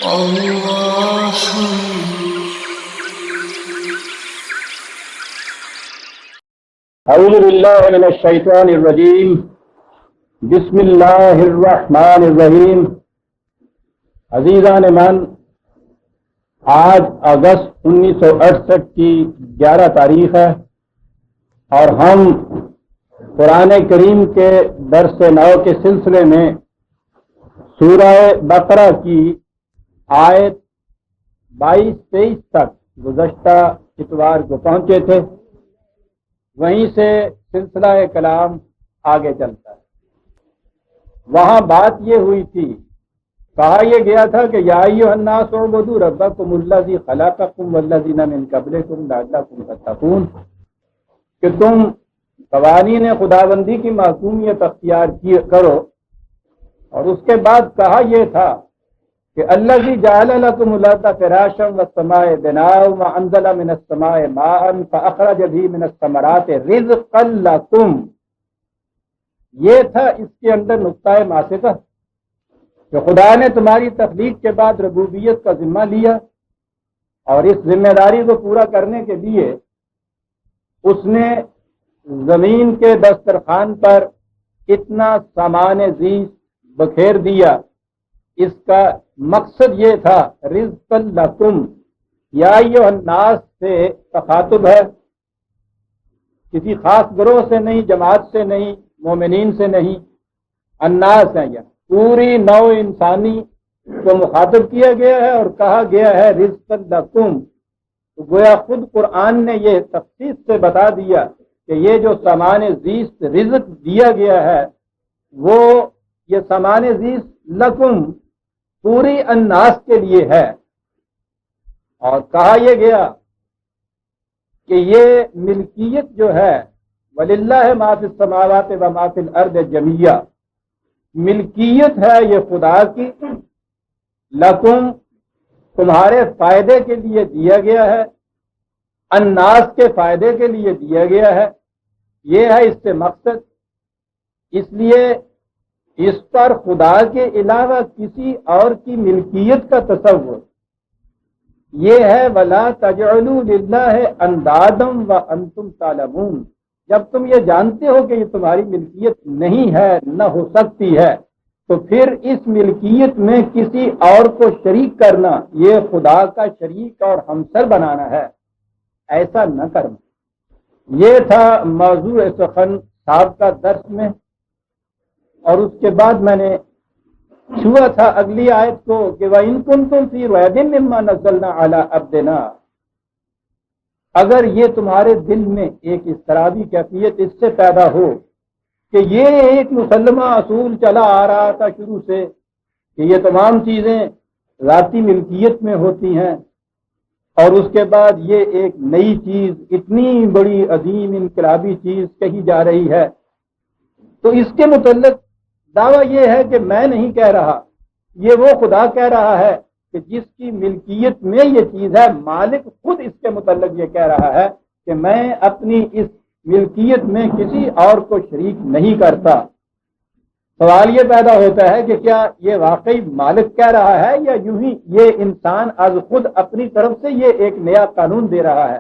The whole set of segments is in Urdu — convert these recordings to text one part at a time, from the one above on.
الله اعوذ باللہ من الشیطان الرجیم بسم اللہ الرحمن الرحیم۔ عزیزان من، آج اگست 1968 کی 11 تاریخ ہے اور ہم قرآن کریم کے درس نو کے سلسلے میں سورہ بقرہ کی آیت 22-23 تک گزشتہ اتوار کو پہنچے تھے۔ وہیں سے سلسلہ کلام آگے چلتا ہے۔ وہاں بات یہ ہوئی تھی، کہا یہ گیا تھا کہ یا ایھا الناس اعبدوا ربکم الذی خلقکم والذین من قبلکم لعلکم تتقون، کہ تم قوانین خداوندی کی معصومیت اختیار کرو۔ اور اس کے بعد کہا یہ تھا کہ الذی جعل لکم الارض فراشا والسماء بناء وانزل من السماء ماء فاخرج به من الثمرات رزقا لکم۔ یہ تھا اس کے اندر نقطہ ماسکہ کہ خدا نے تمہاری تخلیق کے بعد ربوبیت کا ذمہ لیا، اور اس ذمہ داری کو پورا کرنے کے لیے اس نے زمین کے دسترخوان پر اتنا سامان زیست بکھیر دیا۔ اس کا مقصد یہ تھا رزق لکم، یا ایھا الناس سے تخاطب ہے، کسی خاص گروہ سے نہیں، جماعت سے نہیں، مومنین سے نہیں، الناس ہے، یا پوری نوع انسانی کو مخاطب کیا گیا ہے اور کہا گیا ہے رزق لکم۔ تو گویا خود قرآن نے یہ تخصیص سے بتا دیا کہ یہ جو سامان زیست رزق دیا گیا ہے وہ یہ سامان زیست لکم پوری الناس کے لیے ہے۔ اور کہا یہ گیا کہ یہ ملکیت جو ہے وَلِلَّهِ مَا فِي السَّمَاوَاتِ وَمَا فِي الْأَرْضِ جَمِيعًا، ملکیت ہے یہ خدا کی، لکم تمہارے فائدے کے لیے دیا گیا ہے، الناس کے فائدے کے لیے دیا گیا ہے، یہ ہے اس سے مقصد۔ اس لیے اس پر خدا کے علاوہ کسی اور کی ملکیت کا تصور یہ ہے وَلَا تَجْعَلُوا لِلَّهِ أَنْدَادًا وَأَنْتُمْ تَعْلَمُونَ۔ جب تم یہ جانتے ہو کہ یہ تمہاری ملکیت نہیں ہے، نہ ہو سکتی ہے، تو پھر اس ملکیت میں کسی اور کو شریک کرنا یہ خدا کا شریک اور ہمسر بنانا ہے، ایسا نہ کرنا۔ یہ تھا موضوع سخن صاحب کا درس میں۔ اور اس کے بعد میں نے چھوا تھا اگلی آیت کو کہ وَإِن كُنتُمْ فِي رَيْبٍ مِّمَّا نَزَّلْنَا عَلَىٰ عَبْدِنَا، اگر یہ تمہارے دل میں ایک اضطرابی کیفیت اس سے پیدا ہو کہ یہ ایک مسلمہ اصول چلا آ رہا تھا شروع سے کہ یہ تمام چیزیں ذاتی ملکیت میں ہوتی ہیں، اور اس کے بعد یہ ایک نئی چیز، اتنی بڑی عظیم انقلابی چیز کہی جا رہی ہے، تو اس کے متعلق دعویٰ یہ ہے کہ میں نہیں کہہ رہا، یہ وہ خدا کہہ رہا ہے کہ جس کی ملکیت میں یہ چیز ہے، مالک خود اس کے متعلق یہ کہہ رہا ہے کہ میں اپنی اس ملکیت میں کسی اور کو شریک نہیں کرتا۔ سوال یہ پیدا ہوتا ہے کہ کیا یہ واقعی مالک کہہ رہا ہے یا یوں ہی یہ انسان از خود اپنی طرف سے یہ ایک نیا قانون دے رہا ہے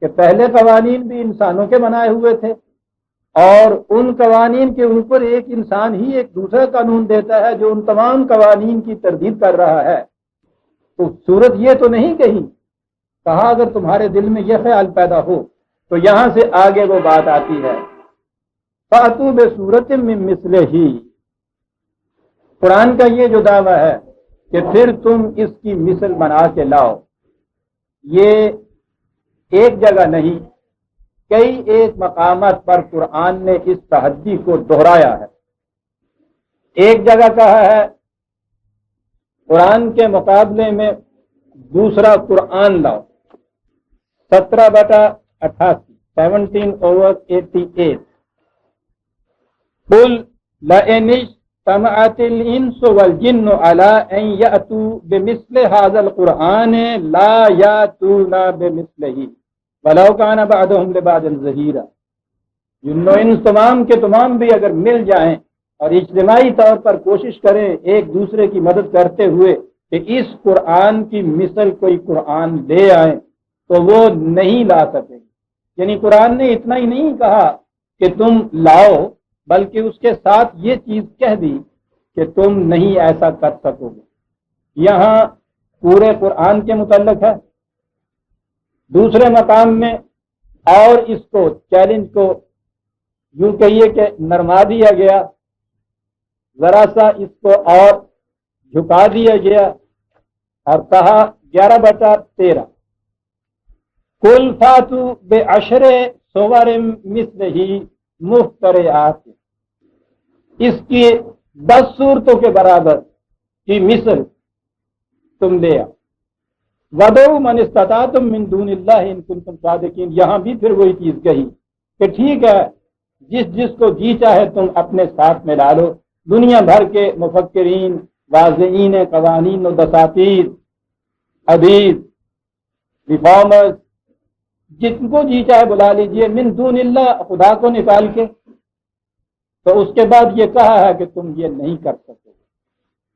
کہ پہلے قوانین بھی انسانوں کے بنائے ہوئے تھے اور ان قوانین کے اوپر ایک انسان ہی ایک دوسرا قانون دیتا ہے جو ان تمام قوانین کی تردید کر رہا ہے۔ تو صورت یہ تو نہیں کہی، کہا اگر تمہارے دل میں یہ خیال پیدا ہو تو یہاں سے آگے وہ بات آتی ہے فَأْتُوا بِسُورَةٍ مِّن مِّثْلِهِ۔ قرآن کا یہ جو دعویٰ ہے کہ پھر تم اس کی مثل بنا کے لاؤ، یہ ایک جگہ نہیں، کئی ایک مقامات پر قرآن نے اس تحدی کو دہرایا ہے۔ ایک جگہ کہا ہے قرآن کے مقابلے میں دوسرا قرآن لاؤ، 17/88 17/88 قُلْ لَئِنِ اجْتَمَعَتِ الْإِنسُ وَالْجِنُّ عَلَىٰ أَن يَأْتُوا بِمِثْلِ هَٰذَا الْقُرْآنِ لَا يَأْتُونَ بِمِثْلِهِ وَلَوْ كَانَ بَعْضُهُمْ لِبَعْضٍ ظَهِيرًا۔ جن و انس تمام کے تمام بھی اگر مل جائیں اور اجتماعی طور پر کوشش کریں ایک دوسرے کی مدد کرتے ہوئے کہ اس قرآن کی مثل کوئی قرآن لے آئیں تو وہ نہیں لا سکیں گے. یعنی قرآن نے اتنا ہی نہیں کہا کہ تم لاؤ، بلکہ اس کے ساتھ یہ چیز کہہ دی کہ تم نہیں ایسا کر سکو گے. یہاں پورے قرآن کے متعلق ہے. دوسرے مقام میں اور اس کو چیلنج کو یوں کہیے کہ نرما دیا گیا، ذرا سا اس کو اور جھکا دیا گیا اور کہا 11/13 کل فاتو بے عشر صور مثلہ مفترعات، اس کی 10 صورتوں کے برابر کی مثل تم لے آؤ. وَدْعُوا مَنِ اسْتَطَعْتُم مِّن دُونِ اللَّهِ إِن كُنتُمْ صَادِقِينَ. یہاں بھی پھر وہی چیز کہی کہ ٹھیک ہے، جس کو جی چاہے تم اپنے ساتھ میں لا لو. دنیا بھر کے مفکرین، واضعین قوانین و دساتیر، حدیث، ریفارمرز، جن کو جی چاہے بلا لیجئے، من دون اللہ، خدا کو نکال کے. تو اس کے بعد یہ کہا ہے کہ تم یہ نہیں کر سکتے.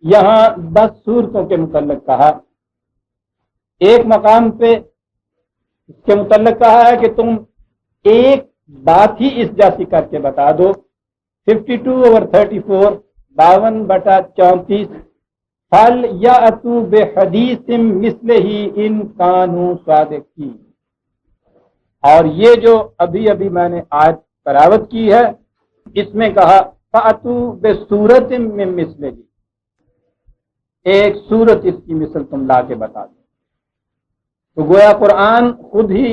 یہاں 10 صورتوں کے متعلق کہا. ایک مقام پہ اس کے متعلق کہا ہے کہ تم ایک بات ہی اس جیسی کر کے بتا دو. 52/34 52/34 فل یاتوا بحدیث مثلہ ان کانوا صادقین. اور یہ جو ابھی میں نے آیت تلاوت کی ہے، اس میں کہا فاتوا بسورۃ من مثلہ، ایک سورت اس کی مثل تم لا کے بتا دو. تو گویا قرآن خود ہی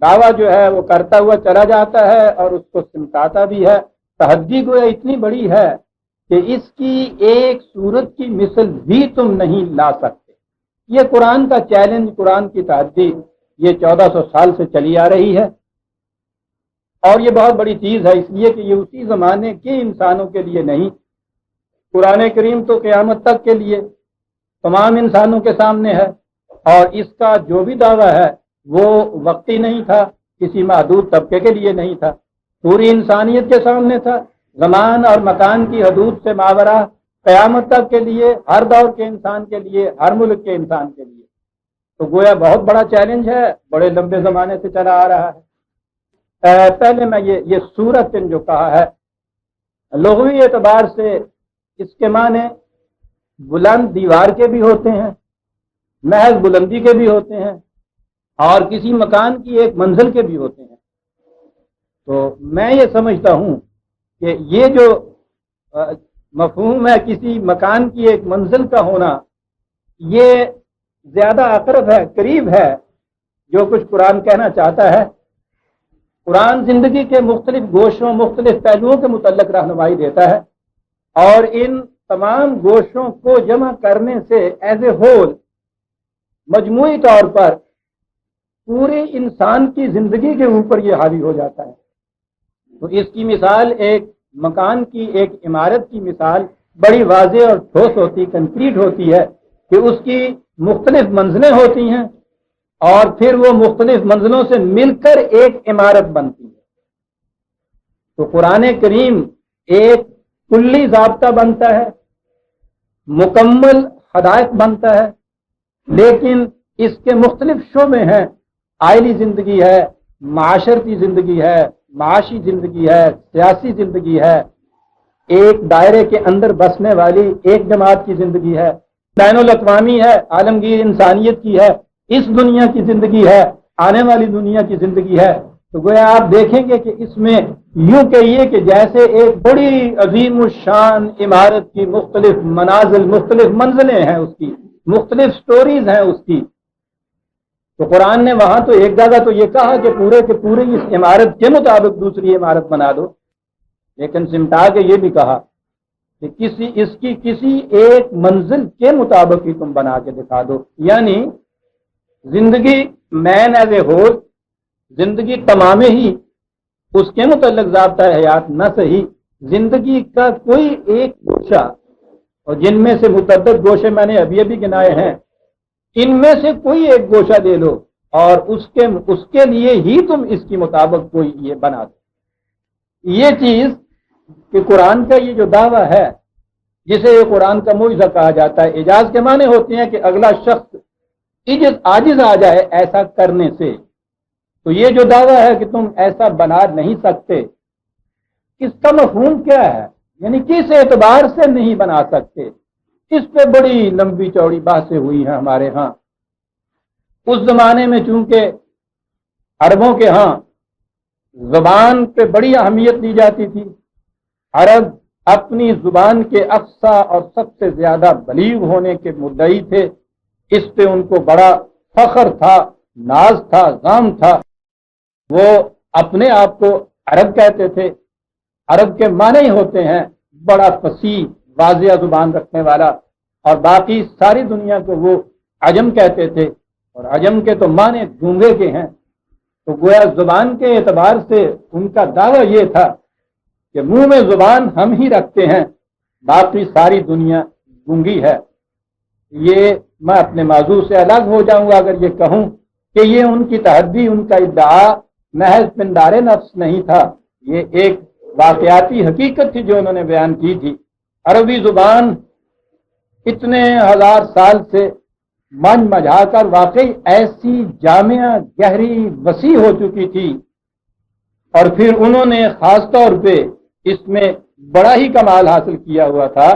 دعویٰ جو ہے وہ کرتا ہوا چلا جاتا ہے اور اس کو سمٹاتا بھی ہے. تحدی گویا اتنی بڑی ہے کہ اس کی ایک سورت کی مثل بھی تم نہیں لا سکتے. یہ قرآن کا چیلنج، قرآن کی تحدی، یہ 1400 سال سے چلی آ رہی ہے. اور یہ بہت بڑی چیز ہے، اس لیے کہ یہ اسی زمانے کے انسانوں کے لیے نہیں. قرآن کریم تو قیامت تک کے لیے تمام انسانوں کے سامنے ہے، اور اس کا جو بھی دعویٰ ہے وہ وقتی نہیں تھا، کسی محدود طبقے کے لیے نہیں تھا، پوری انسانیت کے سامنے تھا. زمان اور مکان کی حدود سے ماورا قیامت تک کے لیے، ہر دور کے انسان کے لیے، ہر ملک کے انسان کے لیے. تو گویا بہت بڑا چیلنج ہے، بڑے لمبے زمانے سے چلا آ رہا ہے. پہلے میں یہ سورت جو کہا ہے، لغوی اعتبار سے اس کے معنی بلند دیوار کے بھی ہوتے ہیں، محض بلندی کے بھی ہوتے ہیں، اور کسی مکان کی ایک منزل کے بھی ہوتے ہیں. تو میں یہ سمجھتا ہوں کہ یہ جو مفہوم ہے کسی مکان کی ایک منزل کا ہونا، یہ زیادہ اقرب ہے، قریب ہے جو کچھ قرآن کہنا چاہتا ہے. قرآن زندگی کے مختلف گوشوں، مختلف پہلوؤں کے متعلق رہنمائی دیتا ہے، اور ان تمام گوشوں کو جمع کرنے سے ایز اے ہول، مجموعی طور پر پورے انسان کی زندگی کے اوپر یہ حاوی ہو جاتا ہے. تو اس کی مثال ایک مکان کی، ایک عمارت کی مثال بڑی واضح اور ٹھوس ہوتی، کنکریٹ ہوتی ہے کہ اس کی مختلف منزلیں ہوتی ہیں، اور پھر وہ مختلف منزلوں سے مل کر ایک عمارت بنتی ہے. تو قرآن کریم ایک کلی ضابطہ بنتا ہے، مکمل ہدایت بنتا ہے، لیکن اس کے مختلف شعبے ہیں. آئلی زندگی ہے، معاشرتی زندگی ہے، معاشی زندگی ہے، سیاسی زندگی ہے، ایک دائرے کے اندر بسنے والی ایک جماعت کی زندگی ہے، بین الاقوامی ہے، عالمگیر انسانیت کی ہے، اس دنیا کی زندگی ہے، آنے والی دنیا کی زندگی ہے. تو گویا آپ دیکھیں گے کہ اس میں یوں کہیے کہ جیسے ایک بڑی عظیم الشان عمارت کی مختلف منازل، مختلف منزلیں ہیں، اس کی مختلف سٹوریز ہیں اس کی. تو قرآن نے وہاں تو ایک جگہ تو یہ کہا کہ پورے کے پورے اس عمارت کے مطابق دوسری عمارت بنا دو، لیکن سمٹا کے یہ بھی کہا کہ کسی ایک منزل کے مطابق ہی تم بنا کے دکھا دو. یعنی زندگی مین ایز اے ہول، زندگی تمام ہی اس کے متعلق ضابطہ حیات نہ صحیح، زندگی کا کوئی ایک گوشہ، اور جن میں سے متعدد گوشے میں نے ابھی گنائے ہیں، ان میں سے کوئی ایک گوشہ لے لو اور اس کے لیے ہی تم اس کی مطابق کوئی یہ بنا دو. یہ چیز کہ قرآن کا یہ جو دعویٰ ہے جسے یہ قرآن کا معجزہ کہا جاتا ہے۔ اعجاز کے معنی ہوتے ہیں کہ اگلا شخص عاجز آ جائے ایسا کرنے سے۔ تو یہ جو دعویٰ ہے کہ تم ایسا بنا نہیں سکتے، اس کا مفہوم کیا ہے؟ یعنی کس اعتبار سے نہیں بنا سکتے؟ اس پہ بڑی لمبی چوڑی بحثیں ہوئی ہیں ہمارے ہاں۔ اس زمانے میں چونکہ عربوں کے ہاں زبان پہ بڑی اہمیت دی جاتی تھی، عرب اپنی زبان کے اقصیٰ اور سب سے زیادہ بلیغ ہونے کے مدعی تھے، اس پہ ان کو بڑا فخر تھا، ناز تھا، غام تھا۔ وہ اپنے آپ کو عرب کہتے تھے۔ عرب کے معنی ہی ہوتے ہیں بڑا فصیح واضح زبان رکھنے والا، اور باقی ساری دنیا کو وہ عجم کہتے تھے، اور عجم کے تو معنی گونگے کے ہیں۔ تو گویا زبان کے اعتبار سے ان کا دعویٰ یہ تھا کہ منہ میں زبان ہم ہی رکھتے ہیں، باقی ساری دنیا گونگی ہے۔ یہ میں اپنے موضوع سے الگ ہو جاؤں گا اگر یہ کہوں کہ یہ ان کی تحدی، ان کا ادعا محض پندار نفس نہیں تھا، یہ ایک واقعاتی حقیقت تھی جو انہوں نے بیان کی تھی۔ عربی زبان اتنے ہزار سال سے من مجھا کر واقعی ایسی جامع، گہری، وسیع ہو چکی تھی، اور پھر انہوں نے خاص طور پہ اس میں بڑا ہی کمال حاصل کیا ہوا تھا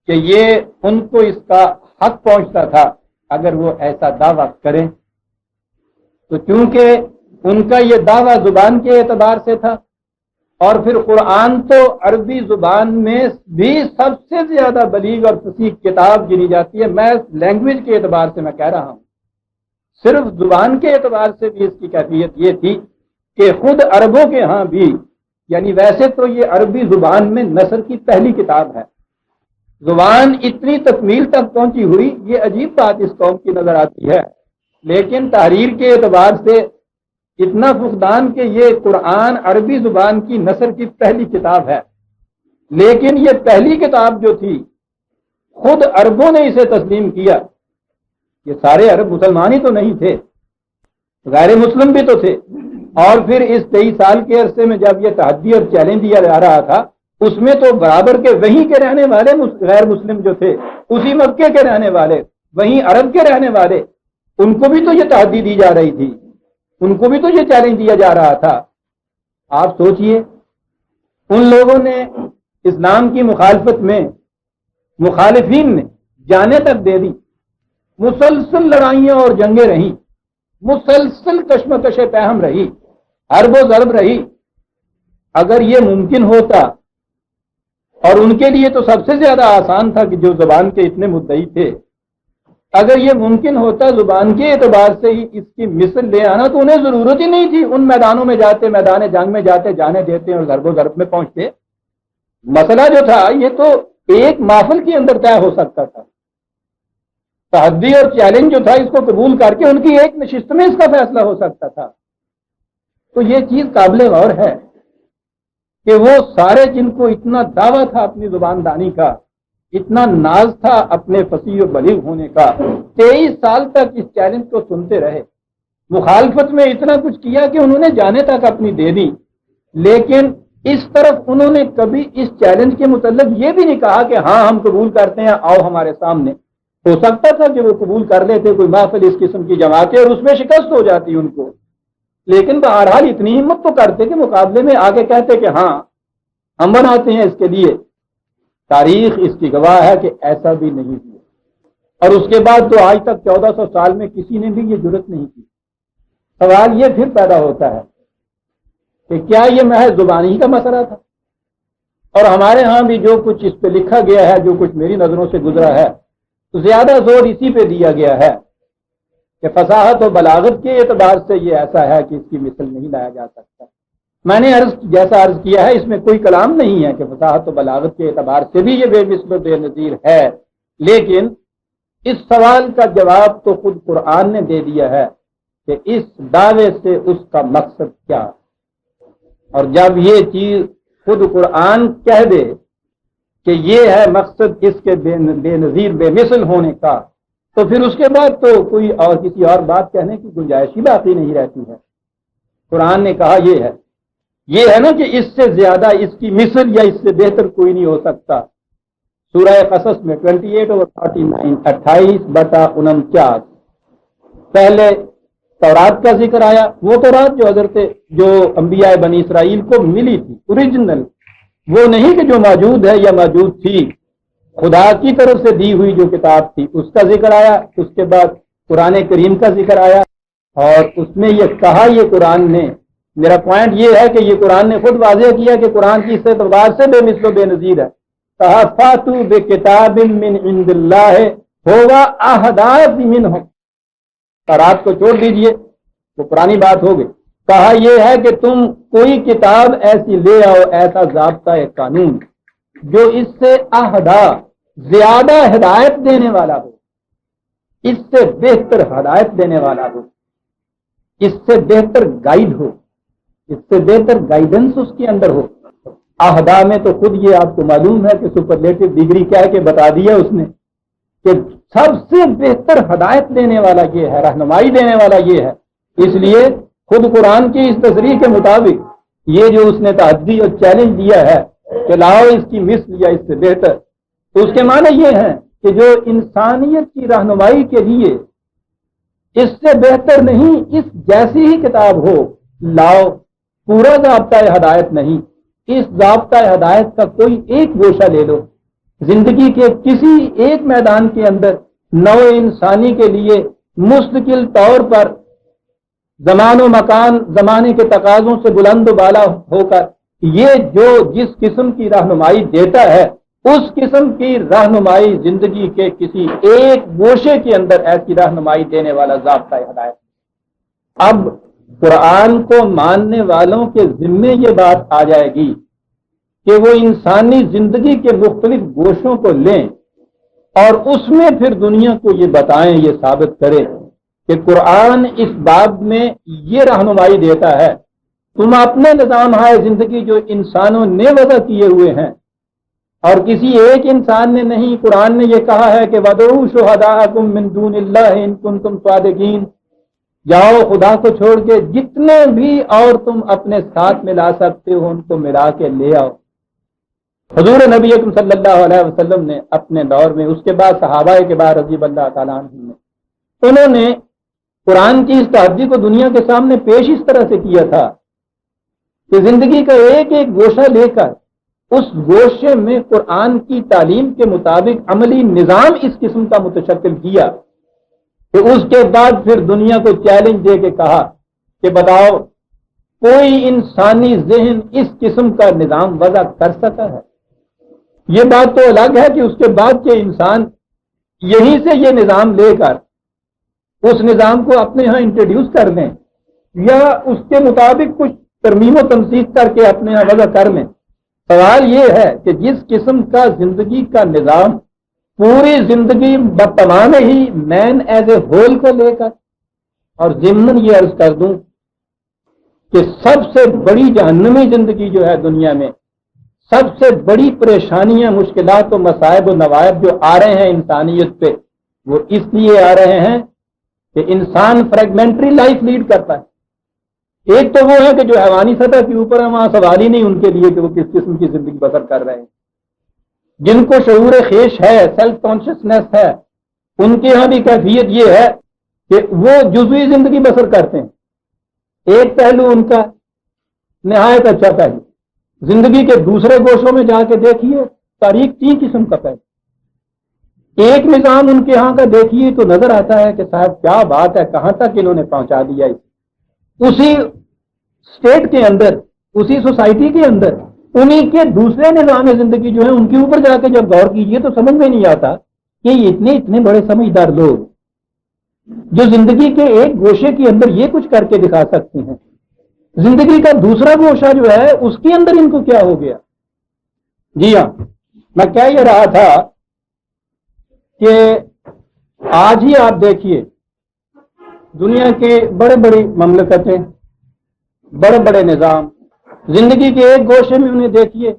کہ یہ ان کو اس کا حق پہنچتا تھا اگر وہ ایسا دعویٰ کریں۔ تو چونکہ ان کا یہ دعویٰ زبان کے اعتبار سے تھا، اور پھر قرآن تو عربی زبان میں بھی سب سے زیادہ بلیغ اور فصیح کتاب گنی جاتی ہے۔ میں لینگویج کے اعتبار سے میں کہہ رہا ہوں، صرف زبان کے اعتبار سے بھی اس کی کیفیت یہ تھی کہ خود عربوں کے ہاں بھی، یعنی ویسے تو یہ عربی زبان میں نثر کی پہلی کتاب ہے، زبان اتنی تکمیل تک پہنچی ہوئی، یہ عجیب بات اس قوم کی نظر آتی ہے، لیکن تحریر کے اعتبار سے اتنا فقدان کہ یہ قرآن عربی زبان کی نثر کی پہلی کتاب ہے، لیکن یہ پہلی کتاب جو تھی خود عربوں نے اسے تسلیم کیا۔ یہ سارے عرب مسلمان ہی تو نہیں تھے، غیر مسلم بھی تو تھے، اور پھر اس 23 سال کے عرصے میں جب یہ تحدی اور چیلنج دیا جا رہا تھا، اس میں تو برابر کے وہیں کے رہنے والے غیر مسلم جو تھے، اسی مکے کے رہنے والے، وہیں عرب کے رہنے والے، ان کو بھی تو یہ تحدی دی جا رہی تھی، ان کو بھی تو یہ چیلنج دیا جا رہا تھا۔ آپ سوچئے، ان لوگوں نے اسلام کی مخالفت میں مخالفین نے جانیں تک دے دی، مسلسل لڑائیاں اور جنگیں رہیں، مسلسل کشمکش پیہم رہی، حرب و ضرب رہی۔ اگر یہ ممکن ہوتا، اور ان کے لیے تو سب سے زیادہ آسان تھا کہ جو زبان کے اتنے مدعی تھے، اگر یہ ممکن ہوتا زبان کے اعتبار سے ہی اس کی مثل لے آنا، تو انہیں ضرورت ہی نہیں تھی ان میدانوں میں جاتے، میدان جنگ میں جاتے، جانے دیتے اور ضرب و ضرب میں پہنچتے۔ مسئلہ جو تھا یہ تو ایک محفل کے اندر طے ہو سکتا تھا، تحدی اور چیلنج جو تھا اس کو قبول کر کے ان کی ایک نشست میں اس کا فیصلہ ہو سکتا تھا۔ تو یہ چیز قابل غور ہے کہ وہ سارے جن کو اتنا دعویٰ تھا اپنی زبان دانی کا، اتنا ناز تھا اپنے فصیح و بلیغ ہونے کا، 23 سال تک اس چیلنج کو سنتے رہے، مخالفت میں اتنا کچھ کیا کہ انہوں نے جانے تک اپنی دے دی، لیکن اس طرف انہوں نے کبھی اس چیلنج کے متعلق یہ بھی نہیں کہا کہ ہاں ہم قبول کرتے ہیں، آؤ ہمارے سامنے۔ ہو سکتا تھا کہ وہ قبول کر لیتے، کوئی محفل اس قسم کی جماعتیں، اور اس میں شکست ہو جاتی ان کو، لیکن بہرحال اتنی ہمت تو کرتے کہ مقابلے میں آگے کہتے کہ ہاں ہم بناتے ہیں اس کے لیے۔ تاریخ اس کی گواہ ہے کہ ایسا بھی نہیں ہوا، اور اس کے بعد تو آج تک 1400 سال میں کسی نے بھی یہ جرت نہیں کی۔ سوال یہ پھر پیدا ہوتا ہے کہ کیا یہ محض زبانی کا مسئلہ تھا؟ اور ہمارے ہاں بھی جو کچھ اس پہ لکھا گیا ہے، جو کچھ میری نظروں سے گزرا ہے، تو زیادہ زور اسی پہ دیا گیا ہے کہ فصاحت و بلاغت کے اعتبار سے یہ ایسا ہے کہ اس کی مثل نہیں لایا جا سکتا۔ میں نے جیسا عرض کیا ہے، اس میں کوئی کلام نہیں ہے کہ فصاحت و بلاغت کے اعتبار سے بھی یہ بے مثل و بے نظیر ہے، لیکن اس سوال کا جواب تو خود قرآن نے دے دیا ہے کہ اس دعوے سے اس کا مقصد کیا۔ اور جب یہ چیز خود قرآن کہہ دے کہ یہ ہے مقصد اس کے بے نظیر بے مثل ہونے کا، تو پھر اس کے بعد تو کوئی اور کسی اور بات کہنے کی گنجائش ہی باقی نہیں رہتی ہے۔ قرآن نے کہا یہ ہے نا کہ اس سے زیادہ اس کی مثل یا اس سے بہتر کوئی نہیں ہو سکتا۔ سورہ قصص میں 28/49 28/49 پہلے تورات کا ذکر آیا. وہ تورات جو انبیاء بنی اسرائیل کو ملی تھی اوریجنل، وہ نہیں کہ جو موجود ہے یا موجود تھی، خدا کی طرف سے دی ہوئی جو کتاب تھی اس کا ذکر آیا. اس کے بعد قرآن کریم کا ذکر آیا اور اس میں یہ کہا، یہ قرآن نے، میرا پوائنٹ یہ ہے کہ یہ قرآن نے خود واضح کیا کہ قرآن کی اس اعتبار سے بے مثل و بے نظیر ہے. کہا فاتو بکتاب من عند اللہ ہوا احداث منہ، تورات کو چھوڑ دیجئے، وہ پرانی بات ہو گئی. کہا یہ ہے کہ تم کوئی کتاب ایسی لے آؤ، ایسا ضابطہ قانون جو اس سے اہدا، زیادہ ہدایت دینے والا ہو، اس سے بہتر ہدایت دینے والا ہو، اس سے بہتر گائیڈ ہو، اس سے بہتر گائیڈنس اس کے اندر ہو. اہدا میں تو خود یہ آپ کو معلوم ہے کہ سپرلیٹو ڈگری کیا ہے کہ بتا دیا اس نے کہ سب سے بہتر ہدایت دینے والا یہ ہے، رہنمائی دینے والا یہ ہے. اس لیے خود قرآن کی اس تصریح کے مطابق یہ جو اس نے تحدی اور چیلنج دیا ہے کہ لاؤ اس کی مثل یا اس سے بہتر، تو اس کے معنی یہ ہے کہ جو انسانیت کی رہنمائی کے لیے اس سے بہتر نہیں، اس جیسی ہی کتاب ہو لاؤ. پورا ضابطہ ہدایت نہیں، اس ضابطہ ہدایت کا کوئی ایک گوشہ لے لو، زندگی کے کسی ایک میدان کے اندر نو انسانی کے لیے مستقل طور پر زمان و مکان، زمانے کے تقاضوں سے بلند و بالا ہو کر یہ جو جس قسم کی رہنمائی دیتا ہے، اس قسم کی رہنمائی زندگی کے کسی ایک گوشے کے اندر ایسی رہنمائی دینے والا ضابطہ ہدایت. اب قرآن کو ماننے والوں کے ذمے یہ بات آ جائے گی کہ وہ انسانی زندگی کے مختلف گوشوں کو لیں اور اس میں پھر دنیا کو یہ بتائیں، یہ ثابت کریں کہ قرآن اس باب میں یہ رہنمائی دیتا ہے. تم اپنے نظام ہائے زندگی جو انسانوں نے وضع کیے ہوئے ہیں اور کسی ایک انسان نے نہیں، قرآن نے یہ کہا ہے کہ وَدْعُوا شُهَدَاءَكُم مِّن دُونِ اللَّهِ إِن كُنتُمْ صَادِقِينَ، جاؤ خدا کو چھوڑ کے جتنے بھی اور تم اپنے ساتھ ملا سکتے ہو ان کو ملا کے لے آؤ. حضور نبی اکرم صلی اللہ علیہ وسلم نے اپنے دور میں، اس کے بعد صحابہ کے بعد رضی اللہ تعالیٰ عنہ نے، انہوں نے قرآن کی اس تحدی کو دنیا کے سامنے پیش اس طرح سے کیا تھا کہ زندگی کا ایک ایک گوشہ لے کر اس گوشے میں قرآن کی تعلیم کے مطابق عملی نظام اس قسم کا متشکل کیا کہ اس کے بعد پھر دنیا کو چیلنج دے کے کہا کہ بتاؤ کوئی انسانی ذہن اس قسم کا نظام وضع کر سکتا ہے؟ یہ بات تو الگ ہے کہ اس کے بعد کے انسان یہیں سے یہ نظام لے کر اس نظام کو اپنے ہاں انٹروڈیوس کر لیں یا اس کے مطابق کچھ ترمیم و تنسیخ کر کے اپنے ہاں وضع کر لیں. سوال یہ ہے کہ جس قسم کا زندگی کا نظام پوری زندگی بتمام ہی مین ایز اے ہول کو لے کر، اور ضمن یہ عرض کر دوں کہ سب سے بڑی جہنمی زندگی جو ہے دنیا میں، سب سے بڑی پریشانیاں، مشکلات و مصائب و نوائب جو آ رہے ہیں انسانیت پہ، وہ اس لیے آ رہے ہیں کہ انسان فریگمنٹری لائف لیڈ کرتا ہے. ایک تو وہ ہے کہ جو حیوانی سطح کے اوپر ہے، وہاں سوال ہی نہیں ان کے لیے کہ وہ کس قسم کی زندگی بسر کر رہے ہیں. جن کو شعور خیش ہے، سیلف کانشسنس ہے، ان کے ہاں بھی کیفیت یہ ہے کہ وہ جزوی زندگی بسر کرتے ہیں. ایک پہلو ان کا نہایت اچھا پہلو. زندگی کے دوسرے گوشوں میں جا کے دیکھیے، تاریخ 3 قسم کا پہلو. ایک نظام ان کے ہاں کا دیکھیے تو نظر آتا ہے کہ صاحب کیا بات ہے، کہاں تک انہوں نے پہنچا دیا. اسی اسٹیٹ کے اندر، اسی سوسائٹی کے اندر انہی کے دوسرے نظام زندگی جو ہے ان کے اوپر جا کے جب غور کیجئے تو سمجھ میں نہیں آتا کہ یہ اتنے بڑے سمجھدار لوگ جو زندگی کے ایک گوشے کے اندر یہ کچھ کر کے دکھا سکتے ہیں، زندگی کا دوسرا گوشہ جو ہے اس کے اندر ان کو کیا ہو گیا. جی ہاں، میں کہہ یہ رہا تھا کہ آج ہی آپ دیکھیے دنیا کے بڑے بڑی مملکتیں، بڑے بڑے نظام، زندگی کے ایک گوشے میں انہیں دیکھیے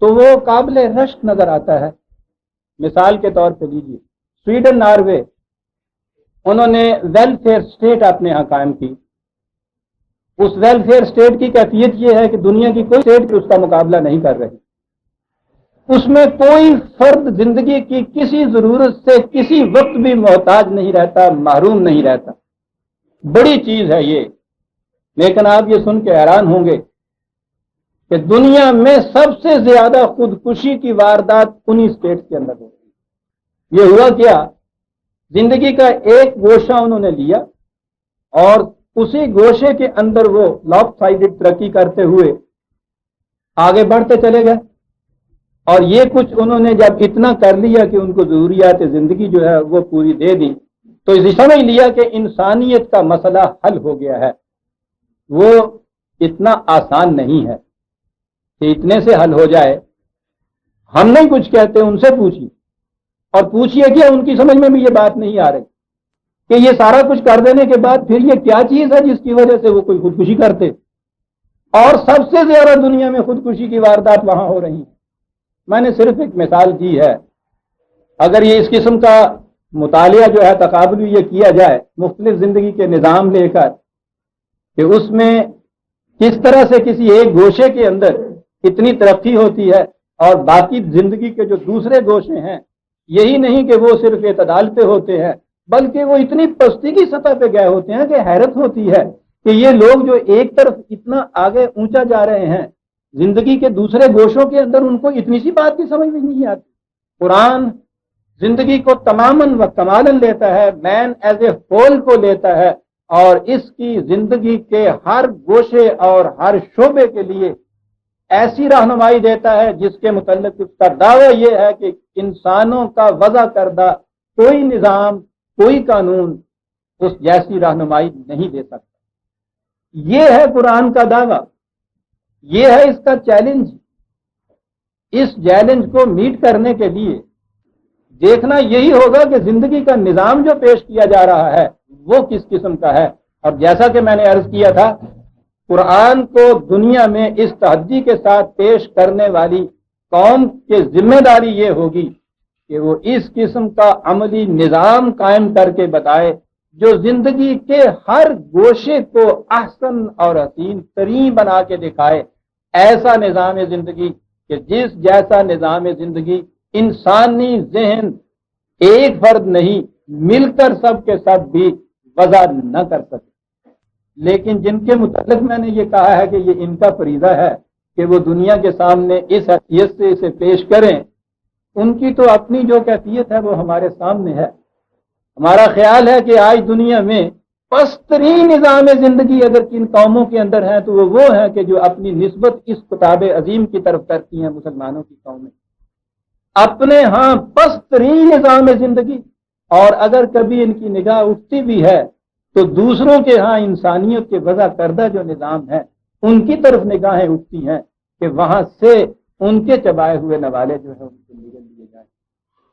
تو وہ قابل رشک نظر آتا ہے. مثال کے طور پہ لیجیے سویڈن، ناروے، انہوں نے ویلفیئر سٹیٹ اپنے یہاں قائم کی. اس ویلفیئر سٹیٹ کی کیفیت یہ ہے کہ دنیا کی کوئی سٹیٹ اس کا مقابلہ نہیں کر رہی. اس میں کوئی فرد زندگی کی کسی ضرورت سے کسی وقت بھی محتاج نہیں رہتا، محروم نہیں رہتا۔ بڑی چیز ہے یہ۔ لیکن آپ یہ سن کے حیران ہوں گے کہ دنیا میں سب سے زیادہ خودکشی کی واردات انہی اسٹیٹس کے اندر ہوتی ہے۔ یہ ہوا کیا، زندگی کا ایک گوشہ انہوں نے لیا اور اسی گوشے کے اندر وہ لاپ سائڈڈ ترقی کرتے ہوئے آگے بڑھتے چلے گئے، اور یہ کچھ انہوں نے جب اتنا کر لیا کہ ان کو ضروریات زندگی جو ہے وہ پوری دے دی، تو اسے سمجھ لیا کہ انسانیت کا مسئلہ حل ہو گیا ہے۔ وہ اتنا آسان نہیں ہے کہ اتنے سے حل ہو جائے۔ ہم نہیں کچھ کہتے، ان سے پوچھیے، اور پوچھیے کہ ان کی سمجھ میں بھی یہ بات نہیں آ رہی کہ یہ سارا کچھ کر دینے کے بعد پھر یہ کیا چیز ہے جس کی وجہ سے وہ کوئی خودکشی کرتے۔ اور سب سے زیادہ دنیا میں خودکشی کی واردات وہاں ہو رہی ہیں۔ میں نے صرف ایک مثال دی ہے۔ اگر یہ اس قسم کا مطالعہ جو ہے تقابلی یہ کیا جائے مختلف زندگی کے نظام لے کر کہ اس میں کس طرح سے کسی ایک گوشے کے اندر اتنی ترقی ہوتی ہے اور باقی زندگی کے جو دوسرے گوشے ہیں یہی نہیں کہ وہ صرف اعتدال پہ ہوتے ہیں، بلکہ وہ اتنی پستی کی سطح پہ گئے ہوتے ہیں کہ حیرت ہوتی ہے کہ یہ لوگ جو ایک طرف اتنا آگے اونچا جا رہے ہیں زندگی کے دوسرے گوشوں کے اندر ان کو اتنی سی بات کی سمجھ میں نہیں آتی۔ قرآن زندگی کو تماماً و کمالاً لیتا ہے، مین ایز اے ہول کو لیتا ہے، اور اس کی زندگی کے ہر گوشے اور ہر شعبے کے لیے ایسی رہنمائی دیتا ہے جس کے متعلق اس کا دعویٰ یہ ہے کہ انسانوں کا وضع کردہ کوئی نظام، کوئی قانون اس جیسی رہنمائی نہیں دے سکتا۔ یہ ہے قرآن کا دعویٰ، یہ ہے اس کا چیلنج۔ اس چیلنج کو میٹ کرنے کے لیے دیکھنا یہی ہوگا کہ زندگی کا نظام جو پیش کیا جا رہا ہے وہ کس قسم کا ہے۔ اور جیسا کہ میں نے عرض کیا تھا، قرآن کو دنیا میں اس تحدی کے ساتھ پیش کرنے والی قوم کی ذمہ داری یہ ہوگی کہ وہ اس قسم کا عملی نظام قائم کر کے بتائے جو زندگی کے ہر گوشے کو احسن اور حسین ترین بنا کے دکھائے۔ ایسا نظام زندگی کہ جس جیسا نظام زندگی انسانی ذہن ایک فرد نہیں مل کر سب کے سب بھی وضع نہ کر سکے، لیکن جن کے متعلق میں نے یہ کہا ہے کہ یہ ان کا فریضہ ہے کہ وہ دنیا کے سامنے اس حیثیت سے اسے پیش کریں، ان کی تو اپنی جو کیفیت ہے وہ ہمارے سامنے ہے۔ ہمارا خیال ہے کہ آج دنیا میں پسترین نظام زندگی اگر کن قوموں کے اندر ہیں تو وہ ہیں کہ جو اپنی نسبت اس کتاب عظیم کی طرف کرتی ہیں، مسلمانوں کی قومیں اپنے ہاں پسترین نظام زندگی، اور اگر کبھی ان کی نگاہ اٹھتی بھی ہے تو دوسروں کے ہاں انسانیت کے وضع کردہ جو نظام ہے ان کی طرف نگاہیں اٹھتی ہیں کہ وہاں سے ان کے چبائے ہوئے نوالے جو ہے ان کو نگل لیے جائیں۔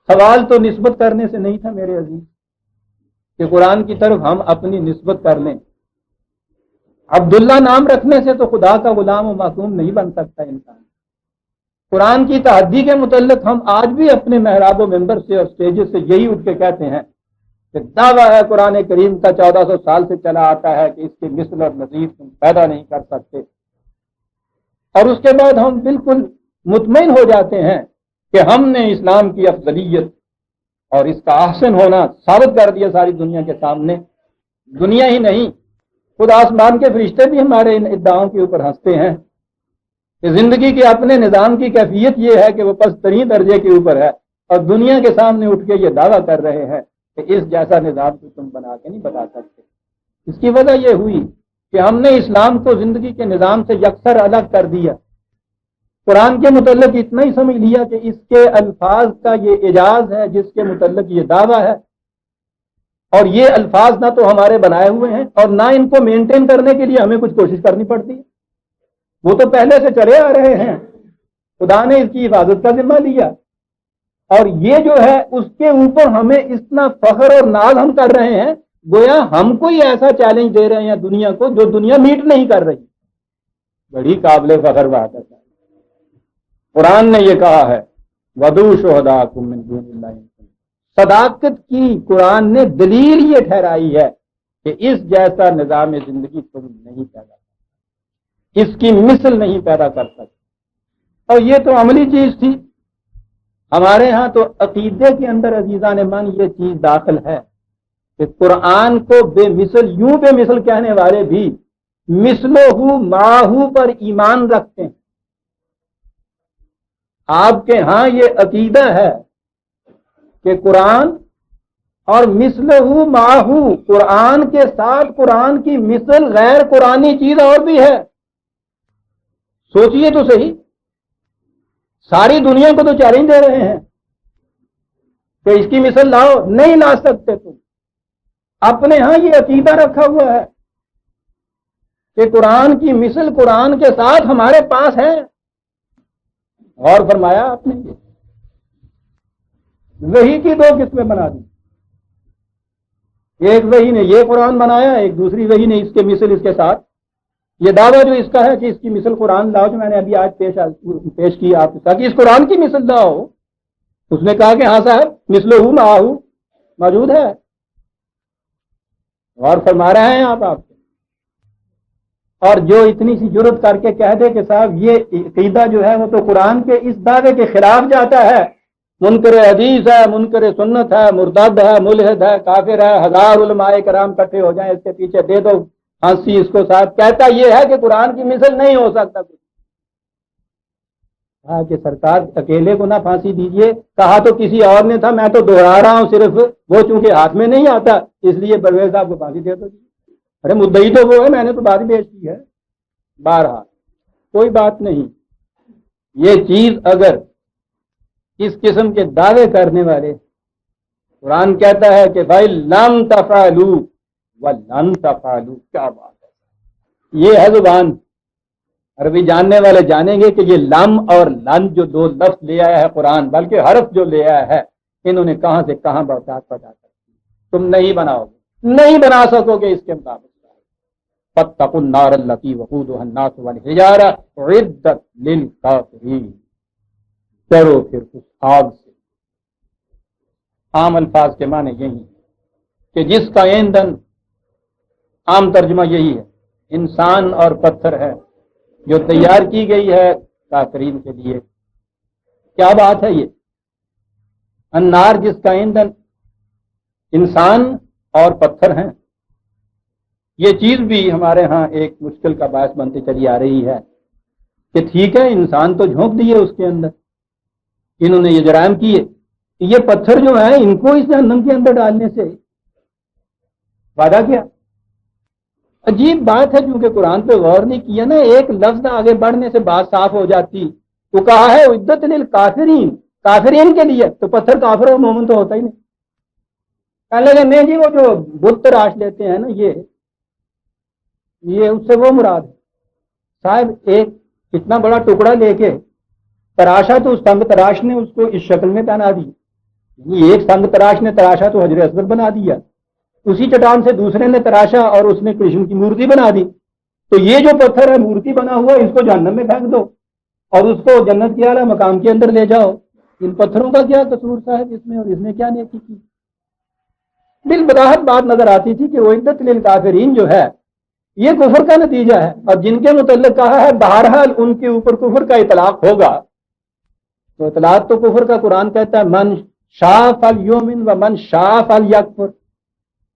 سوال تو نسبت کرنے سے نہیں تھا میرے عزیز کہ قرآن کی طرف ہم اپنی نسبت کر لیں۔ عبداللہ نام رکھنے سے تو خدا کا غلام و معصوم نہیں بن سکتا انسان۔ قرآن کی تحدی کے متعلق ہم آج بھی اپنے محراب و ممبر سے اور اسٹیجز سے یہی اٹھ کے کہتے ہیں کہ دعویٰ ہے قرآن کریم کا 1400 سال سے چلا آتا ہے کہ اس کے مثل اور نظیر تم پیدا نہیں کر سکتے، اور اس کے بعد ہم بالکل مطمئن ہو جاتے ہیں کہ ہم نے اسلام کی افضلیت اور اس کا احسن ہونا ثابت کر دیا ساری دنیا کے سامنے۔ دنیا ہی نہیں، خود آسمان کے فرشتے بھی ہمارے ان ادعاؤں کے اوپر ہنستے ہیں کہ زندگی کے اپنے نظام کی کیفیت یہ ہے کہ وہ پسترین درجے کے اوپر ہے، اور دنیا کے سامنے اٹھ کے یہ دعویٰ کر رہے ہیں کہ اس جیسا نظام تو تم بنا کے نہیں بتا سکتے۔ اس کی وجہ یہ ہوئی کہ ہم نے اسلام کو زندگی کے نظام سے یکسر الگ کر دیا۔ قرآن کے متعلق اتنا ہی سمجھ لیا کہ اس کے الفاظ کا یہ اعجاز ہے جس کے متعلق یہ دعویٰ ہے، اور یہ الفاظ نہ تو ہمارے بنائے ہوئے ہیں اور نہ ان کو مینٹین کرنے کے لیے ہمیں کچھ کوشش کرنی پڑتی ہے، وہ تو پہلے سے چلے آ رہے ہیں۔ خدا نے اس کی حفاظت کا ذمہ لیا، اور یہ جو ہے اس کے اوپر ہمیں اتنا فخر اور ناز ہم کر رہے ہیں گویا ہم کوئی ایسا چیلنج دے رہے ہیں دنیا کو جو دنیا میٹ نہیں کر رہی۔ بڑی قابل فخر بات ہے۔ قرآن نے یہ کہا ہے وَدُعُوا شُهَدَاءَكُم مِّن دُونِ اللَّهِ، صداقت کی قرآن نے دلیل یہ ٹھہرائی ہے کہ اس جیسا نظام زندگی تم نہیں پیدا کر، اس کی مثل نہیں پیدا کر سکتے۔ اور یہ تو عملی چیز تھی ہمارے ہاں تو عقیدے کے اندر عزیزان من یہ چیز داخل ہے کہ قرآن کو بے مثل، یوں بے مثل کہنے والے بھی مثلہ ماہو پر ایمان رکھتے ہیں۔ آپ کے ہاں یہ عقیدہ ہے کہ قرآن اور مثلہ ماہو، قرآن کے ساتھ قرآن کی مثل غیر قرآنی چیز اور بھی ہے۔ سوچئے تو صحیح، ساری دنیا کو تو چیلنج دے رہے ہیں کہ اس کی مثل لاؤ، نہیں لا سکتے تم۔ اپنے ہاں یہ عقیدہ رکھا ہوا ہے کہ قرآن کی مثل قرآن کے ساتھ ہمارے پاس ہے۔ غور فرمایا آپ نے؟ وحی کی دو قسمیں بنا دی، ایک وحی نے یہ قرآن بنایا، ایک دوسری وحی نے اس کے مثل اس کے ساتھ۔ یہ دعویٰ جو اس کا ہے کہ اس کی مثل قرآن لاؤ، جو میں نے ابھی آج پیش کی آپ کو، تاکہ اس قرآن کی مثل لاؤ، اس نے کہا کہ ہاں صاحب مثلہ معہو موجود ہے۔ غور فرما رہے ہیں آپ اور جو اتنی سی جرت کر کے کہہ دے کہ صاحب یہ عقیدہ جو ہے وہ تو قرآن کے اس دعوے کے خلاف جاتا ہے، منکر حدیث ہے، منکر سنت ہے، مرتد ہے، ملحد ہے، کافر ہے، ہزار علماء کرام اکٹھے ہو جائیں اس کے پیچھے دے دو پھانسی اس کو، ساتھ کہتا یہ ہے کہ قرآن کی مثل نہیں ہو سکتا کچھ۔ کہا کہ سرکار اکیلے کو نہ پھانسی دیجئے، کہا تو کسی اور نے تھا، میں تو دوہرا رہا ہوں صرف، وہ چونکہ ہاتھ میں نہیں آتا اس لیے پرویز صاحب کو پھانسی دے دو۔ ارے مدعی تو وہ ہے، میں نے تو بات پیش کی ہے۔ بہرحال کوئی بات نہیں، یہ چیز اگر اس قسم کے دعوے کرنے والے، قرآن کہتا ہے کہ بھائی لم تفعلوا ولن تفعلوا، کیا بات ہے، یہ ہے زبان۔ عربی جاننے والے جانیں گے کہ یہ لم اور لن جو دو لفظ لے آیا ہے قرآن، بلکہ حرف جو لے آیا ہے، انہوں نے کہاں سے کہاں بہتات پہنچا کر تم نہیں بناؤ گے، نہیں بنا سکو گے اس کے مطابق۔ فاتقوا النار التي وقودها الناس والحجارة اعدت للكافرين، ڈرو پھر اس آگ سے۔ عام الفاظ کے معنی یہی کہ جس کا ایندھن، عام ترجمہ یہی ہے، انسان اور پتھر ہے، جو تیار کی گئی ہے کافرین کے لیے۔ کیا بات ہے یہ؟ النار جس کا ایندھن انسان اور پتھر ہیں، یہ چیز بھی ہمارے ہاں ایک مشکل کا باعث بنتی چلی آ رہی ہے کہ ٹھیک ہے انسان تو جھونک دیے اس کے اندر، انہوں نے یہ جرائم کیے، یہ پتھر جو ہیں ان کو اس جہنم کے اندر ڈالنے سے وعدہ کیا۔ عجیب بات ہے، کیونکہ قرآن پہ غور نہیں کیا نا، ایک لفظ آگے بڑھنے سے بات صاف ہو جاتی۔ تو کہا ہے عدت للکافرین، کافرین کے لیے، تو پتھر کافر اور مومن تو ہوتا ہی نہیں۔ کہنے لگے نہیں جی وہ جو بت تراش لیتے ہیں نا، یہ اس سے وہ مراد ہے۔ صاحب ایک اتنا بڑا ٹکڑا لے کے تراشا تو اس سنگ تراش نے اس کو اس شکل میں پہنا دی، ایک سنگ تراش نے تراشا تو حجر اسود بنا دیا، اسی چٹان سے دوسرے نے تراشا اور اس نے کرشن کی مورتی بنا دی۔ تو یہ جو پتھر ہے مورتی بنا ہوا، اس کو جہنم میں پھینک دو اور اس کو جنت کے اعلیٰ مقام کے اندر لے جاؤ۔ ان پتھروں کا کیا قصور صاحب اس میں، اور اس نے کیا نیکی کی؟ بالبراہت بات نظر آتی تھی کہ عدت للکافرین جو ہے یہ کفر کا نتیجہ ہے، اور جن کے متعلق کہا ہے بہرحال ان کے اوپر کفر کا اطلاق ہوگا، تو اطلاق تو کفر کا قرآن کہتا ہے من شاء فلیؤمن و من شاء فلیکفر،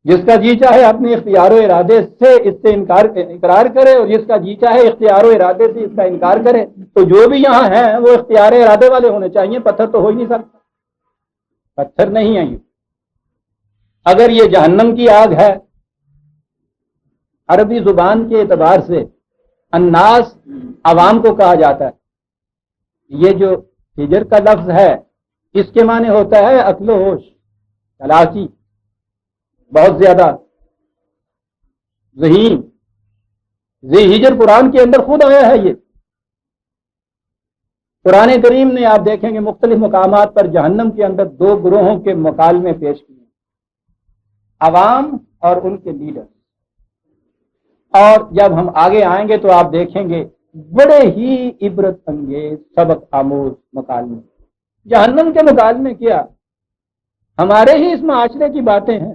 جس کا جی چاہے اپنے اختیار و ارادے سے اس سے اقرار کرے، اور جس کا جی چاہے اختیار و ارادے سے اس کا انکار کرے۔ تو جو بھی یہاں ہیں وہ اختیار ارادے والے ہونے چاہیے، پتھر تو ہو ہی نہیں سکتا، پتھر نہیں ہے یہ۔ اگر یہ جہنم کی آگ ہے، عربی زبان کے اعتبار سے الناس عوام کو کہا جاتا ہے۔ یہ جو ہجر کا لفظ ہے اس کے معنی ہوتا ہے عقل و ہوش، چالاکی، بہت زیادہ ذہین۔ ذی ہجر قرآن کے اندر خود آیا ہے۔ یہ قرآن کریم نے آپ دیکھیں گے مختلف مقامات پر جہنم کے اندر دو گروہوں کے مکالمے پیش کیے، عوام اور ان کے لیڈر۔ اور جب ہم آگے آئیں گے تو آپ دیکھیں گے بڑے ہی عبرت انگیز سبق آموز مکالمے۔ جہنم کے مکالمے کیا، ہمارے ہی اس معاشرے کی باتیں ہیں۔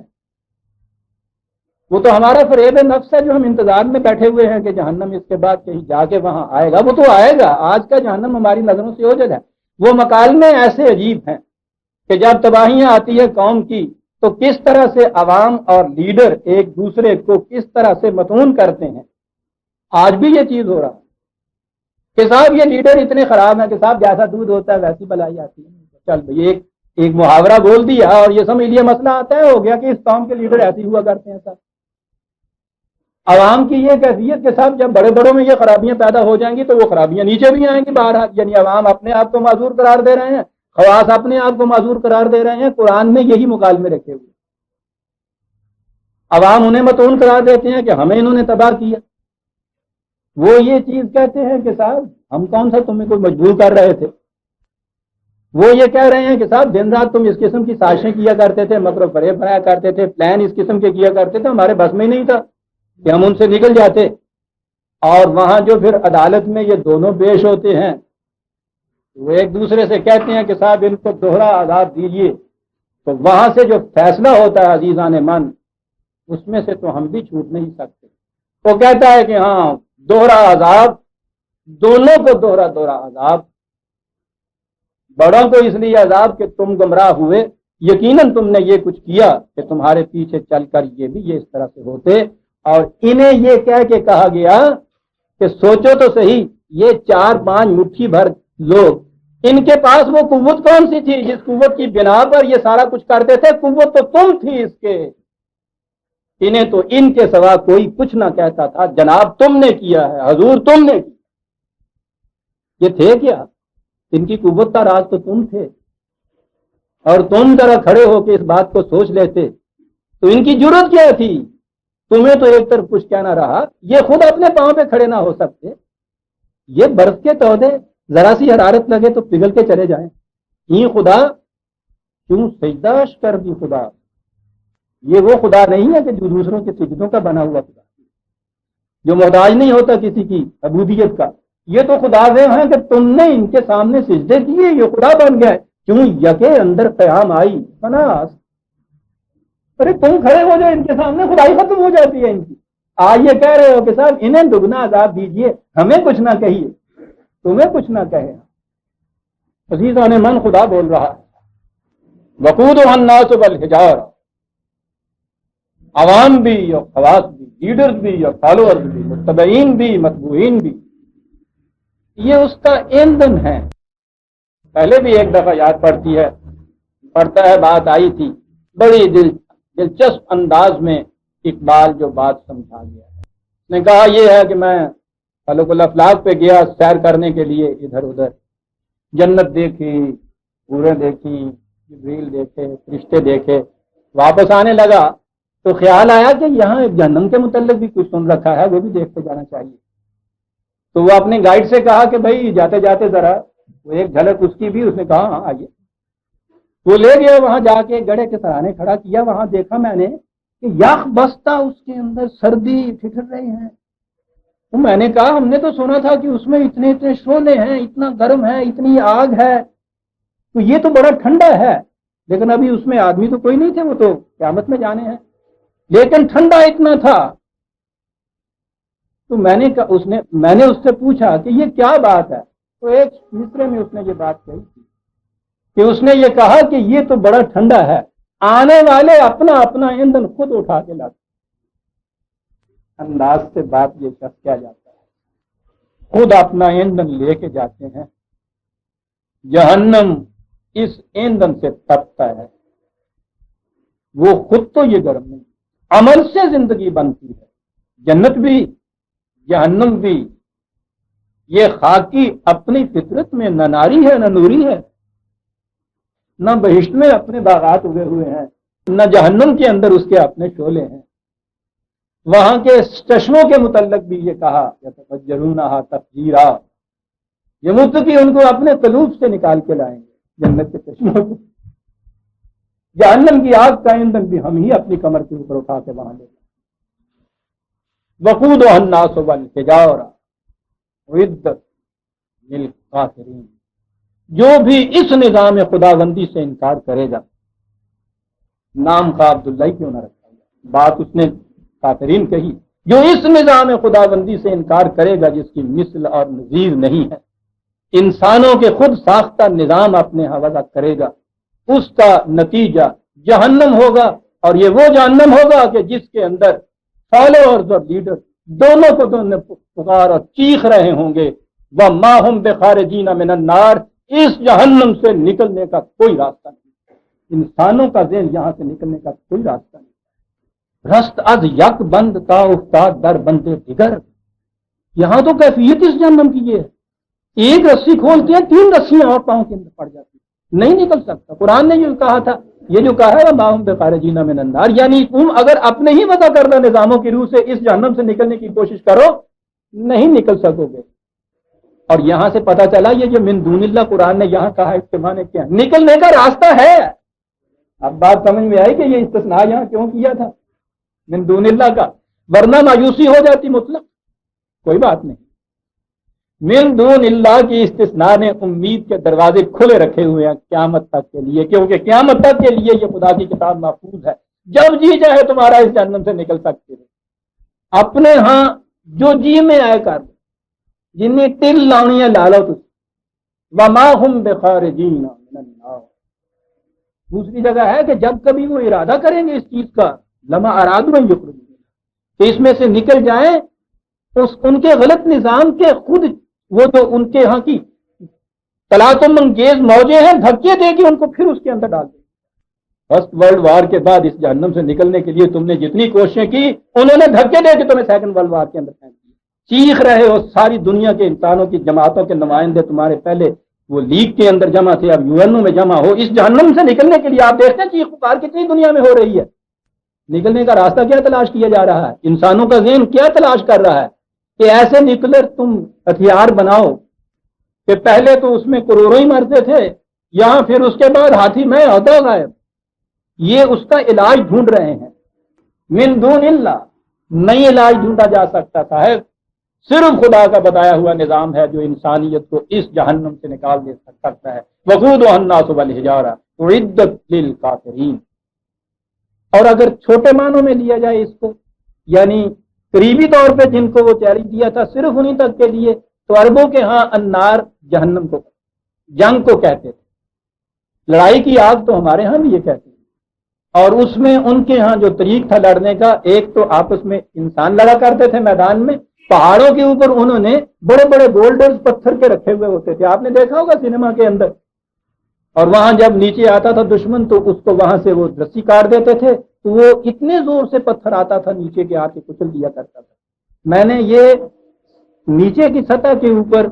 وہ تو ہمارا فریب نفس ہے جو ہم انتظار میں بیٹھے ہوئے ہیں کہ جہنم اس کے بعد کہیں جا کے وہاں آئے گا، وہ تو آئے گا۔ آج کا جہنم ہماری نظروں سے اوجھل ہے، وہ مکالمے ایسے عجیب ہیں کہ جب تباہیاں آتی ہے قوم کی تو کس طرح سے عوام اور لیڈر ایک دوسرے کو کس طرح سے متون کرتے ہیں. آج بھی یہ چیز ہو رہا ہے کہ صاحب یہ لیڈر اتنے خراب ہیں کہ صاحب جیسا دودھ ہوتا ہے ویسی بلائی آتی ہے. چل بھائی ایک محاورہ بول دیا اور یہ سمجھ لیے مسئلہ آتا ہے ہو گیا کہ اس قوم کے لیڈر ایسے ہوا کرتے ہیں. صاحب عوام کی یہ کیفیت کے ساتھ جب بڑے بڑوں میں یہ خرابیاں پیدا ہو جائیں گی تو وہ خرابیاں نیچے بھی آئیں گی باہر. یعنی عوام اپنے آپ کو معذور قرار دے رہے ہیں, خواص اپنے آپ کو معذور قرار دے رہے ہیں. قرآن میں یہی مکالمے رکھے ہوئے. عوام انہیں متون قرار دیتے ہیں کہ ہمیں انہوں نے تباہ کیا. وہ یہ چیز کہتے ہیں کہ صاحب ہم کون سا تمہیں کوئی مجبور کر رہے تھے. وہ یہ کہہ رہے ہیں کہ صاحب دن رات تم اس قسم کی سازشیں کیا کرتے تھے, مکر و فریب بنایا کرتے تھے, پلان اس قسم کے کیا کرتے تھے, ہمارے بس میں ہی نہیں تھا کہ ہم ان سے نکل جاتے. اور وہاں جو پھر عدالت میں یہ دونوں پیش ہوتے ہیں وہ ایک دوسرے سے کہتے ہیں کہ صاحب ان کو دوہرا عذاب دیجیے. تو وہاں سے جو فیصلہ ہوتا ہے عزیزان من, اس میں سے تو ہم بھی چھوٹ نہیں سکتے. وہ کہتا ہے کہ ہاں دوہرا عذاب, دونوں کو دوہرا عذاب. بڑوں کو اس لیے عذاب کہ تم گمراہ ہوئے, یقیناً تم نے یہ کچھ کیا کہ تمہارے پیچھے چل کر یہ بھی یہ اس طرح سے ہوتے. اور انہیں یہ کہہ کے کہا گیا کہ سوچو تو صحیح, یہ 4-5 مٹھی بھر لوگ, ان کے پاس وہ قوت کون سی تھی جس قوت کی بنا پر یہ سارا کچھ کرتے تھے؟ قوت تو تم تھی اس کے. انہیں تو ان کے سوا کوئی کچھ نہ کہتا تھا. جناب تم نے کیا ہے, حضور تم نے کیا. یہ تھے کیا؟ ان کی قوت کا راز تو تم تھے. اور تم ذرا کھڑے ہو کے اس بات کو سوچ لیتے تو ان کی جرت کیا تھی؟ تمہیں تو ایک طرف کچھ کہنا رہا, یہ خود اپنے پاؤں پہ کھڑے نہ ہو سکتے. یہ برف کے تودے ذرا سی حرارت لگے تو پگھل کے چلے جائیں. یہ خدا کیوں سجدہ کر دی خدا. یہ وہ خدا نہیں ہے کہ جو دوسروں کے سجدوں کا بنا ہوا خدا, جو محتاج نہیں ہوتا کسی کی عبودیت کا. یہ تو خدا وہ ہیں کہ تم نے ان کے سامنے سجدے کیے, یہ خدا بن گئے. کیوں یکے اندر قیام آئی بناس. ارے تم کھڑے ہو جائے ان کے سامنے, خدائی ختم ہو جاتی ہے ان کی. آج یہ کہہ رہے ہو کہ صاحب انہیں دگنا عذاب دیجیے, ہمیں کچھ نہ کہیے, تمہیں کچھ نہ کہے. عزیزان من خدا بول رہا ہے, وقودها الناس والحجارہ. عوام بھی اور خواص بھی, لیڈرز بھی اور فالوورز بھی, متبعین بھی متبوعین بھی, یہ اس کا ایندھن ہے. پہلے بھی ایک دفعہ یاد پڑتا ہے بات آئی تھی, بڑی دلچسپ انداز میں اقبال جو بات سمجھا گیا ہے. اس نے کہا یہ ہے کہ میں فلک الافلاک پہ گیا سیر کرنے کے لیے, ادھر ادھر جنت دیکھی, حوریں دیکھی, جبریل دیکھے, فرشتے دیکھے. واپس آنے لگا تو خیال آیا کہ یہاں ایک جہنم کے متعلق بھی کچھ سن رکھا ہے, وہ بھی دیکھتے جانا چاہیے. تو وہ اپنے گائیڈ سے کہا کہ بھائی جاتے جاتے ذرا وہ ایک جھلک اس کی بھی. اس نے کہا ہاں آئیے. وہ لے گیا, وہاں جا کے گڑھے کے سرانے کھڑا کیا. وہاں دیکھا میں نے کہ یخ بستا اس کے اندر سردی ٹھٹر رہی ہیں. تو میں نے کہا ہم نے تو سنا تھا کہ اس میں اتنے شعلے ہیں, اتنا گرم ہے, اتنی آگ ہے, تو یہ تو بڑا ٹھنڈا ہے. لیکن ابھی اس میں آدمی تو کوئی نہیں تھے, وہ تو قیامت میں جانے ہیں, لیکن ٹھنڈا اتنا تھا. تو میں نے اس سے پوچھا کہ یہ کیا بات ہے. تو ایک مصرے میں اس نے یہ بات کہی تھی کہ اس نے یہ کہا کہ یہ تو بڑا ٹھنڈا ہے, آنے والے اپنا اپنا ایندھن خود اٹھا کے لاتے. انداز سے بات یہ شخص کیا جاتا ہے, خود اپنا ایندھن لے کے جاتے ہیں. جہنم اس ایندھن سے تپتا ہے, وہ خود تو یہ گرم نہیں, عمل سے زندگی بنتی ہے. جنت بھی جہنم بھی یہ خاکی اپنی فطرت میں نہ ناری ہے نہ نوری ہے. نہ بہشت میں اپنے باغات اگے ہوئے ہیں, نہ جہنم کے اندر اس کے اپنے شعلے ہیں. وہاں کے چشموں کے متعلق بھی یہ کہا یتفجرونہا تفجیرا, یہ متقی ان کو اپنے قلوب سے نکال کے لائیں گے جنت کے چشموں کو. جہنم کی آگ کا ایندھن بھی ہم ہی اپنی کمر کے اوپر اٹھا کے وہاں لے گئے. وقودها الناس والحجارہ اعدت للکافرین. جو بھی اس نظام خداوندی سے انکار کرے گا, نام کا عبداللہ کیوں نہ رکھا گیا, بات اس نے کافرین کہی, جو اس نظام خداوندی سے انکار کرے گا جس کی مثل اور نظیر نہیں ہے, انسانوں کے خود ساختہ نظام اپنے یہاں وضع کرے گا، اس کا نتیجہ جہنم ہوگا، اور یہ وہ جہنم ہوگا کہ جس کے اندر فالوورز اور لیڈر دونوں کو دونوں پکار اور چیخ رہے ہوں گے، وَمَا هُمْ بِخَارِجِينَ مِنَ النَّارِ، اس جہنم سے نکلنے کا کوئی راستہ نہیں، انسانوں کا ذہن یہاں سے نکلنے کا کوئی راستہ نہیں۔ رست از یک بند تا افتاد در بندے دیگر، یہاں تو کیفیت اس جہنم کی یہ ہے، ایک رسی کھولتے ہیں 3 رسیاں اور پاؤں کے اندر پڑ جاتی ہیں، نہیں نکل سکتا۔ قرآن نے جو کہا تھا، یہ جو کہا ہے وَمَا هُمْ بِخَارِجِينَ مِنَ النَّارِ، یعنی تم اگر اپنے ہی وضع کردہ نظاموں کی روح سے اس جہنم سے نکلنے کی کوشش کرو نہیں نکل سکو گے۔ اور یہاں سے پتہ چلا یہ جو من دون اللہ قرآن نے یہاں کہا استثناء نے کیا نکلنے کا راستہ ہے۔ اب بات سمجھ میں آئی کہ یہ استثناء یہاں کیوں کیا تھا من دون اللہ کا، ورنہ مایوسی ہو جاتی مطلق، کوئی بات نہیں۔ من دون اللہ کی استثناء نے امید کے دروازے کھلے رکھے ہوئے ہیں قیامت تک کے لیے، کیونکہ قیامت تک کے لیے یہ خدا کی کتاب محفوظ ہے، جب جی چاہے تمہارا اس جہنم سے نکل سکتے ہو، اپنے ہاں جو جی میں آئے کر جنہیں ٹل لانی ہے لالو تجھ وما ہم بخارجین من النار۔ دوسری جگہ ہے کہ جب کبھی وہ ارادہ کریں گے اس چیز کا، لما اراد من یخرجون، کہ اس میں سے نکل جائیں، ان کے غلط نظام کے خود وہ تو ان کے ہاں کی تلاطم انگیز موجیں ہیں، دھکے دے کے ان کو پھر اس کے اندر ڈال دیں۔ فرسٹ ورلڈ وار کے بعد اس جہنم سے نکلنے کے لیے تم نے جتنی کوششیں کی، انہوں نے دھکے دے کے تمہیں سیکنڈ ورلڈ وار کے اندر پھینک دیا۔ چیخ رہے ہو، ساری دنیا کے انسانوں کی جماعتوں کے نمائندے تمہارے پہلے وہ لیگ کے اندر جمع تھے، اب یو این او میں جمع ہو، اس جہنم سے نکلنے کے لیے آپ دیکھتے ہیں چیخ پکار کتنی دنیا میں ہو رہی ہے۔ نکلنے کا راستہ کیا تلاش کیا جا رہا ہے؟ انسانوں کا ذہن کیا تلاش کر رہا ہے کہ ایسے نکلر تم ہتھیار بناؤ کہ پہلے تو اس میں کروڑوں ہی مرتے تھے، یہاں پھر اس کے بعد ہاتھی میں عہدہ غائب، یہ اس کا علاج ڈھونڈ رہے ہیں۔ من دون اللہ نہیں علاج ڈھونڈا جا سکتا صاحب، صرف خدا کا بتایا ہوا نظام ہے جو انسانیت کو اس جہنم سے نکال دے سکتا ہے۔ وقودها الناس والحجارہ اعدت للکافرین۔ اور اگر چھوٹے معنوں میں لیا جائے اس کو، یعنی قریبی طور پہ جن کو وہ چیلنج دیا تھا صرف انہی تک کے لیے، تو عربوں کے ہاں النار جہنم کو، جنگ کو کہتے تھے، لڑائی کی آگ تو ہمارے ہاں بھی یہ کہتے ہیں۔ اور اس میں ان کے ہاں جو طریق تھا لڑنے کا، ایک تو آپس میں انسان لڑا کرتے تھے میدان میں، پہاڑوں کے اوپر انہوں نے بڑے بڑے بولڈرز پتھر کے رکھے ہوئے ہوتے تھے، آپ نے دیکھا ہوگا سینما کے اندر، اور وہاں جب نیچے آتا تھا دشمن تو اس کو وہاں سے وہ رسی کاٹ دیتے تھے، تو وہ اتنے زور سے پتھر آتا تھا نیچے کے آ کے کچل دیا کرتا تھا۔ میں نے یہ نیچے کی سطح کے اوپر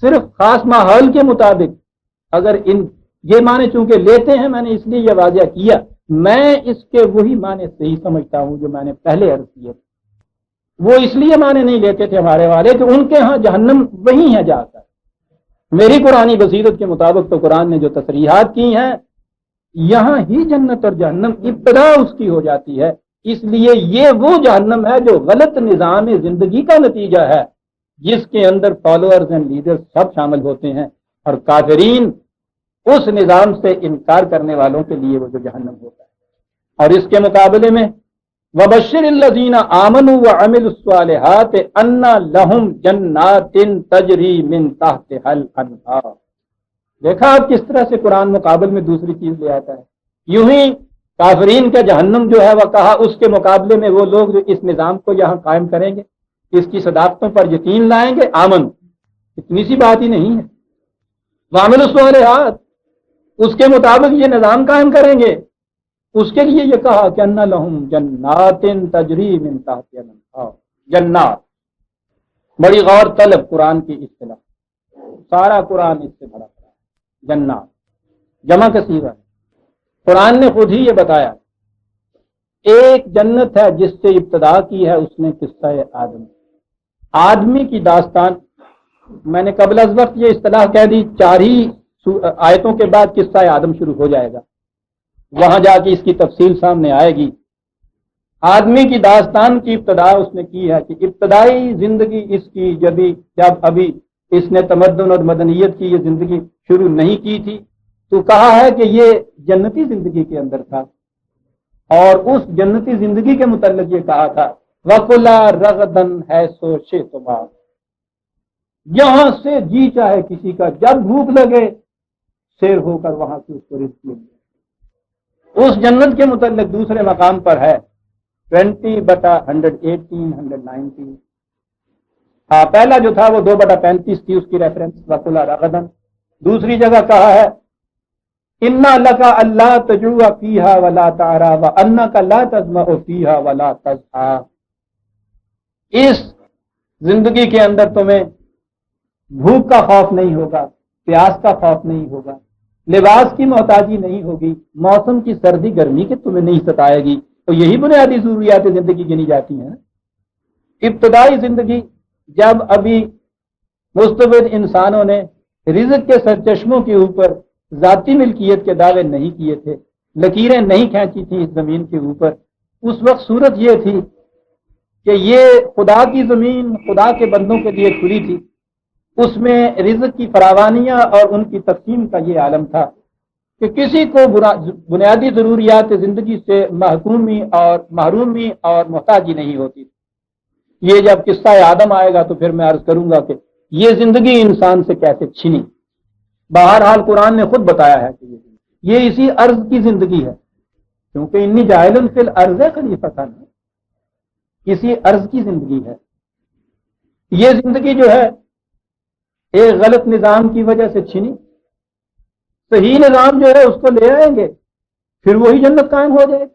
صرف خاص ماحول کے مطابق اگر یہ معنی چونکہ لیتے ہیں، میں نے اس لیے یہ واضح کیا، میں اس کے وہی معنی صحیح سمجھتا ہوں جو میں نے پہلے عرض کیے، وہ اس لیے معنی نہیں لیتے تھے ہمارے والے کہ ان کے ہاں جہنم وہی ہے جا کر۔ میری قرآنی بصیرت کے مطابق تو قرآن نے جو تصریحات کی ہیں، یہاں ہی جنت اور جہنم ابتدا اس کی ہو جاتی ہے، اس لیے یہ وہ جہنم ہے جو غلط نظام زندگی کا نتیجہ ہے، جس کے اندر فالوورز اینڈ لیڈر سب شامل ہوتے ہیں، اور کافرین اس نظام سے انکار کرنے والوں کے لیے وہ جو جہنم ہوتا ہے۔ اور اس کے مقابلے میں وَبَشِّرِ الَّذِينَ آمَنُوا وَعَمِلُوا الصَّالِحَاتِ أَنَّ لَهُمْ جَنَّاتٍ تَجْرِي مِن تَحْتِهَا الْأَنْهَارُ۔ دیکھا آپ کس طرح سے قرآن مقابل میں دوسری چیز لے آتا ہے۔ یوں ہی کافرین کا جہنم جو ہے وہ کہا، اس کے مقابلے میں وہ لوگ جو اس نظام کو یہاں قائم کریں گے، اس کی صداقتوں پر یقین لائیں گے، آمن، اتنی سی بات ہی نہیں ہے، وَعَمِلُوا الصَّالِحَاتِ، اس کے مطابق یہ نظام قائم کریں گے، اس کے لیے یہ کہا کہ ان لہم جنات تجری من تحتہا الانہار۔ جنات بڑی غور طلب قرآن کی اصطلاح، سارا قرآن اس سے بڑا ہے۔ جنات جمع کثیرہ ہے، قرآن نے خود ہی یہ بتایا، ایک جنت ہے جس سے ابتدا کی ہے اس نے قصہ آدم، آدمی کی داستان۔ میں نے قبل از وقت یہ اصطلاح کہہ دی، 4 ہی آیتوں کے بعد قصہ آدم شروع ہو جائے گا، وہاں جا کے اس کی تفصیل سامنے آئے گی۔ آدمی کی داستان کی ابتدا اس نے کی ہے کہ ابتدائی زندگی اس کی جب ابھی اس نے تمدن اور مدنیت کی یہ زندگی شروع نہیں کی تھی، تو کہا ہے کہ یہ جنتی زندگی کے اندر تھا، اور اس جنتی زندگی کے متعلق یہ کہا تھا وَكُلَا رَغَدًا حَيْثُ شِئْتُمَا، یہاں سے جی چاہے کسی کا جب بھوک لگے سیر ہو کر وہاں سے اس کو رزق مل جائے۔ اس جنت کے متعلق دوسرے مقام پر ہے 20/118 119۔ پہلا جو تھا وہ 2/35 تھی، اس کی ریفرنس وَقُلْ رَغَدًا۔ دوسری جگہ کہا ہے اِنَّا لَكَ أَلَّا تَجُوعَ فِيهَا وَلَا تَعْرَىٰ وَأَنَّكَ لَا تَظْمَأُ فِيهَا وَلَا تَضْحَىٰ۔ اس زندگی کے اندر تمہیں بھوک کا خوف نہیں ہوگا، پیاس کا خوف نہیں ہوگا، لباس کی محتاجی نہیں ہوگی، موسم کی سردی گرمی کے تمہیں نہیں ستائے گی۔ تو یہی بنیادی ضروریات زندگی گنی جاتی ہیں۔ ابتدائی زندگی جب ابھی مستبد انسانوں نے رزق کے سرچشموں کے اوپر ذاتی ملکیت کے دعوے نہیں کیے تھے، لکیریں نہیں کھینچی تھیں اس زمین کے اوپر، اس وقت صورت یہ تھی کہ یہ خدا کی زمین خدا کے بندوں کے لیے کھلی تھی، اس میں رزق کی فراوانیاں اور ان کی تقسیم کا یہ عالم تھا کہ کسی کو بنیادی ضروریات زندگی سے محرومی اور محتاجی نہیں ہوتی۔ یہ جب قصہ آدم آئے گا تو پھر میں عرض کروں گا کہ یہ زندگی انسان سے کیسے چھنی۔ بہرحال قرآن نے خود بتایا ہے کہ یہ اسی ارض کی زندگی ہے، کیونکہ انی جاعل فی الارض خلیفۃ، اسی ارض کی زندگی ہے۔ یہ زندگی جو ہے ایک غلط نظام کی وجہ سے چھنی، صحیح نظام جو ہے اس کو لے آئیں گے پھر وہی جنت قائم ہو جائے گی۔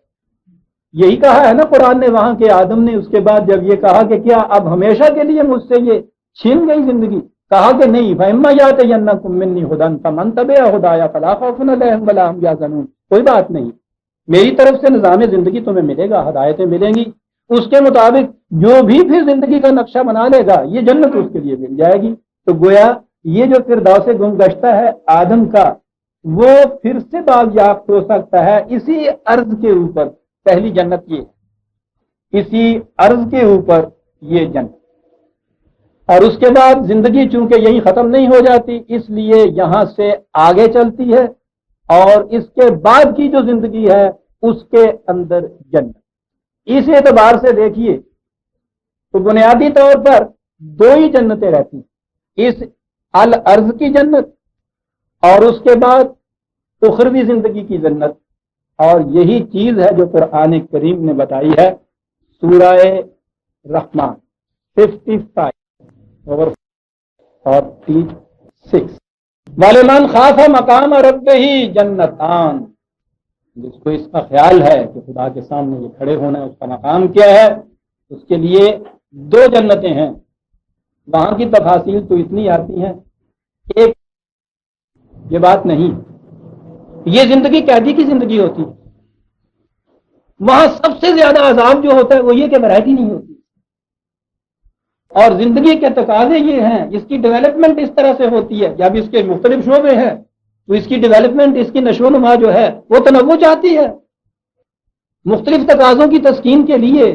یہی کہا ہے نا قرآن نے وہاں کے آدم نے، اس کے بعد جب یہ کہا کہ کیا اب ہمیشہ کے لیے مجھ سے یہ چھین گئی زندگی، کہا کہ نہیں، فَإِمَّا يَأْتِيَنَّكُم مِّنِّي هُدًى فَمَن تَبِعَ هُدَايَ فَلَا خَوْفٌ عَلَيْهِمْ وَلَا هُمْ يَحْزَنُونَ۔ کوئی بات نہیں، میری طرف سے نظام زندگی تمہیں ملے گا، ہدایتیں ملیں گی، اس کے مطابق جو بھی پھر زندگی کا نقشہ بنا لے گا یہ جنت اس کے لیے مل جائے گی۔ تو گویا یہ جو فردوس گمگشتہ ہے آدم کا، وہ پھر سے بازیافت ہو سکتا ہے اسی ارض کے اوپر۔ پہلی جنت یہ، اسی ارض کے اوپر یہ جنت، اور اس کے بعد زندگی چونکہ یہی ختم نہیں ہو جاتی، اس لیے یہاں سے آگے چلتی ہے، اور اس کے بعد کی جو زندگی ہے اس کے اندر جنت۔ اس اعتبار سے دیکھیے تو بنیادی طور پر دو ہی جنتیں رہتی ہیں، اس الارض کی جنت اور اس کے بعد اخروی زندگی کی جنت۔ اور یہی چیز ہے جو قرآن کریم نے بتائی ہے سورہ رحمان 55 اور 46۔ وَلِمَنْ خَافَ مَقَامَ رَبِّهِ جَنَّتَانِ، جس کو اس کا خیال ہے کہ خدا کے سامنے یہ کھڑے ہونا ہے، اس کا مقام کیا ہے، اس کے لیے دو جنتیں ہیں۔ وہاں کی تفاصیل تو اتنی آتی ہیں، ایک یہ بات نہیں، یہ زندگی قیدی کی زندگی ہوتی ہے، وہاں سب سے زیادہ عذاب جو ہوتا ہے وہ یہ کہ ورائٹی نہیں ہوتی، اور زندگی کے تقاضے یہ ہیں، اس کی ڈیولپمنٹ اس طرح سے ہوتی ہے، جب اس کے مختلف شعبے ہیں تو اس کی ڈیولپمنٹ، اس کی نشو و نما جو ہے وہ تنوع چاہتی ہے۔ مختلف تقاضوں کی تسکین کے لیے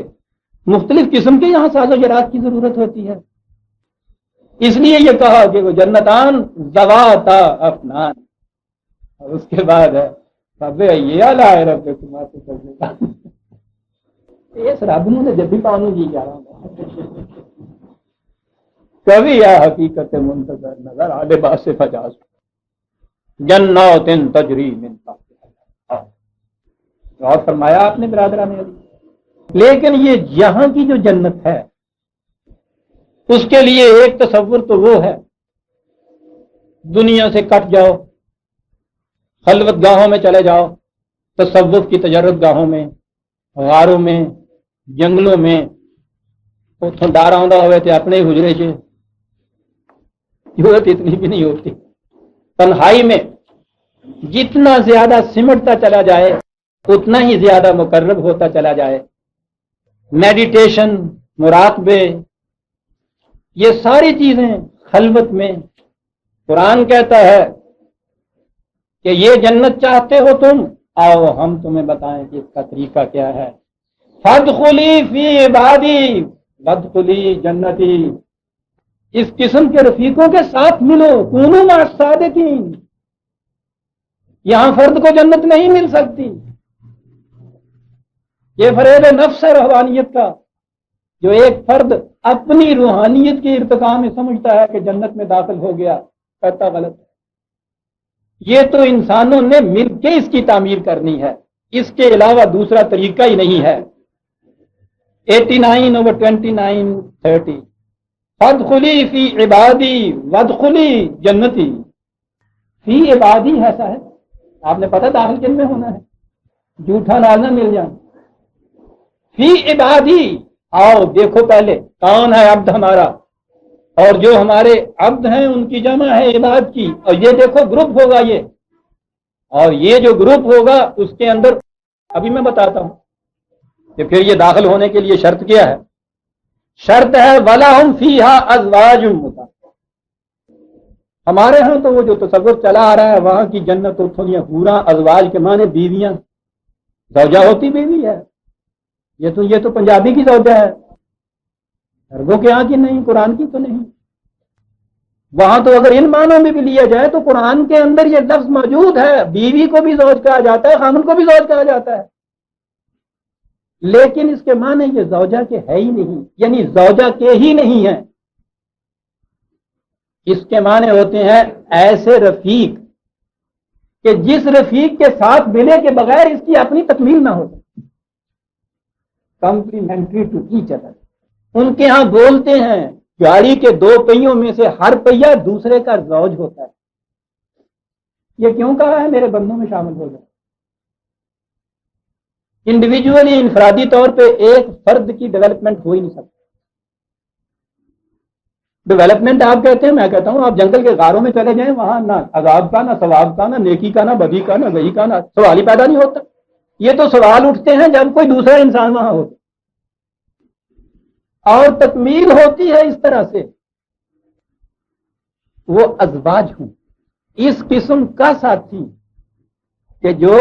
مختلف قسم کے یہاں ساز و جرات کی ضرورت ہوتی ہے۔ اس لیے یہ کہا کہ وہ جنتان ذواتا افنان، اور اس کے بعد ہے اس رب نے جب بھی پانو جی جا رہا ہوں کبھی یا حقیقت منتظر نظر آلے باس فجاز جنات تجری من تحتہا۔ اور فرمایا آپ نے برادران علی، لیکن یہ یہاں کی جو جنت ہے اس کے لیے ایک تصور تو وہ ہے دنیا سے کٹ جاؤ، خلوت گاہوں میں چلے جاؤ، تصوف کی تجرد گاہوں میں، غاروں میں، جنگلوں میں، اتوں ڈر آتا ہوئے تو اپنے حجرے سے ضرورت اتنی بھی نہیں ہوتی۔ تنہائی میں جتنا زیادہ سمٹتا چلا جائے اتنا ہی زیادہ مقرب ہوتا چلا جائے۔ میڈیٹیشن، مراقبے، یہ ساری چیزیں خلوت میں، قرآن کہتا ہے کہ یہ جنت چاہتے ہو تم، آؤ ہم تمہیں بتائیں کہ اس کا طریقہ کیا ہے۔ فادخلی فی عبادی وادخلی جنتی، اس قسم کے رفیقوں کے ساتھ ملو، کونوا مع الصادقین۔ یہاں فرد کو جنت نہیں مل سکتی، یہ فریب نفس ہے روحانیت کا، جو ایک فرد اپنی روحانیت کے ارتقاء میں سمجھتا ہے کہ جنت میں داخل ہو گیا، کہتا غلط ہے۔ یہ تو انسانوں نے مل کے اس کی تعمیر کرنی ہے، اس کے علاوہ دوسرا طریقہ ہی نہیں ہے۔ 89/29:30 فادخلی فی عبادی وادخلی جنتی۔ فی عبادی ایسا ہے، آپ نے پتہ داخل کن میں ہونا ہے، جھوٹا ناز نہ مل جائے۔ فی عبادی، آؤ دیکھو پہلے کون ہے عبد ہمارا، اور جو ہمارے عبد ہیں ان کی جمع ہے عباد کی، اور یہ دیکھو گروپ ہوگا یہ، اور یہ جو گروپ ہوگا اس کے اندر ابھی میں بتاتا ہوں کہ پھر یہ داخل ہونے کے لیے شرط کیا ہے۔ شرط ہے وَلَهُمْ فِيهَا أَزْوَاجٌ مُطَهَّرَةٌ۔ ہمارے ہاں تو وہ جو تصور چلا آ رہا ہے وہاں کی جنت اور تھوڑیاں پورا، ازواج کے معنی بیویاں، زوجہ ہوتی بیوی ہے، یہ تو پنجابی کی زوجہ ہے، عربوں کے یہاں کی نہیں، قرآن کی تو نہیں۔ وہاں تو اگر ان معنوں میں بھی لیا جائے تو قرآن کے اندر یہ لفظ موجود ہے، بیوی کو بھی زوج کہا جاتا ہے، خامن کو بھی زوج کہا جاتا ہے، لیکن اس کے معنی یہ زوجہ کے ہے ہی نہیں، یعنی زوجہ کے ہی نہیں ہے۔ اس کے معنی ہوتے ہیں ایسے رفیق کہ جس رفیق کے ساتھ ملے کے بغیر اس کی اپنی تکمیل نہ ہو سکے، کمپلیمنٹری ٹو ایچ ادر۔ ان کے ہاں بولتے ہیں گاڑی کے دو پہیوں میں سے ہر پہیا دوسرے کا زوج ہوتا ہے۔ یہ کیوں کہا ہے؟ میرے بندوں میں شامل ہو جائے۔ انڈیویجولی، انفرادی طور پہ ایک فرد کی ڈیولپمنٹ ہو ہی نہیں سکتی۔ ڈیولپمنٹ آپ کہتے ہیں، میں کہتا ہوں آپ جنگل کے غاروں میں چلے جائیں، وہاں نہ عذاب کا، نہ ثواب کا، نہ نیکی کا، نہ بدی کا، نہ وحی کا، نہ سوال ہی پیدا نہیں ہوتا۔ یہ تو سوال اٹھتے ہیں جب کوئی دوسرا انسان وہاں ہوتا، اور تکمیل ہوتی ہے اس طرح سے وہ ازواج ہوں، اس قسم کا ساتھی کہ جو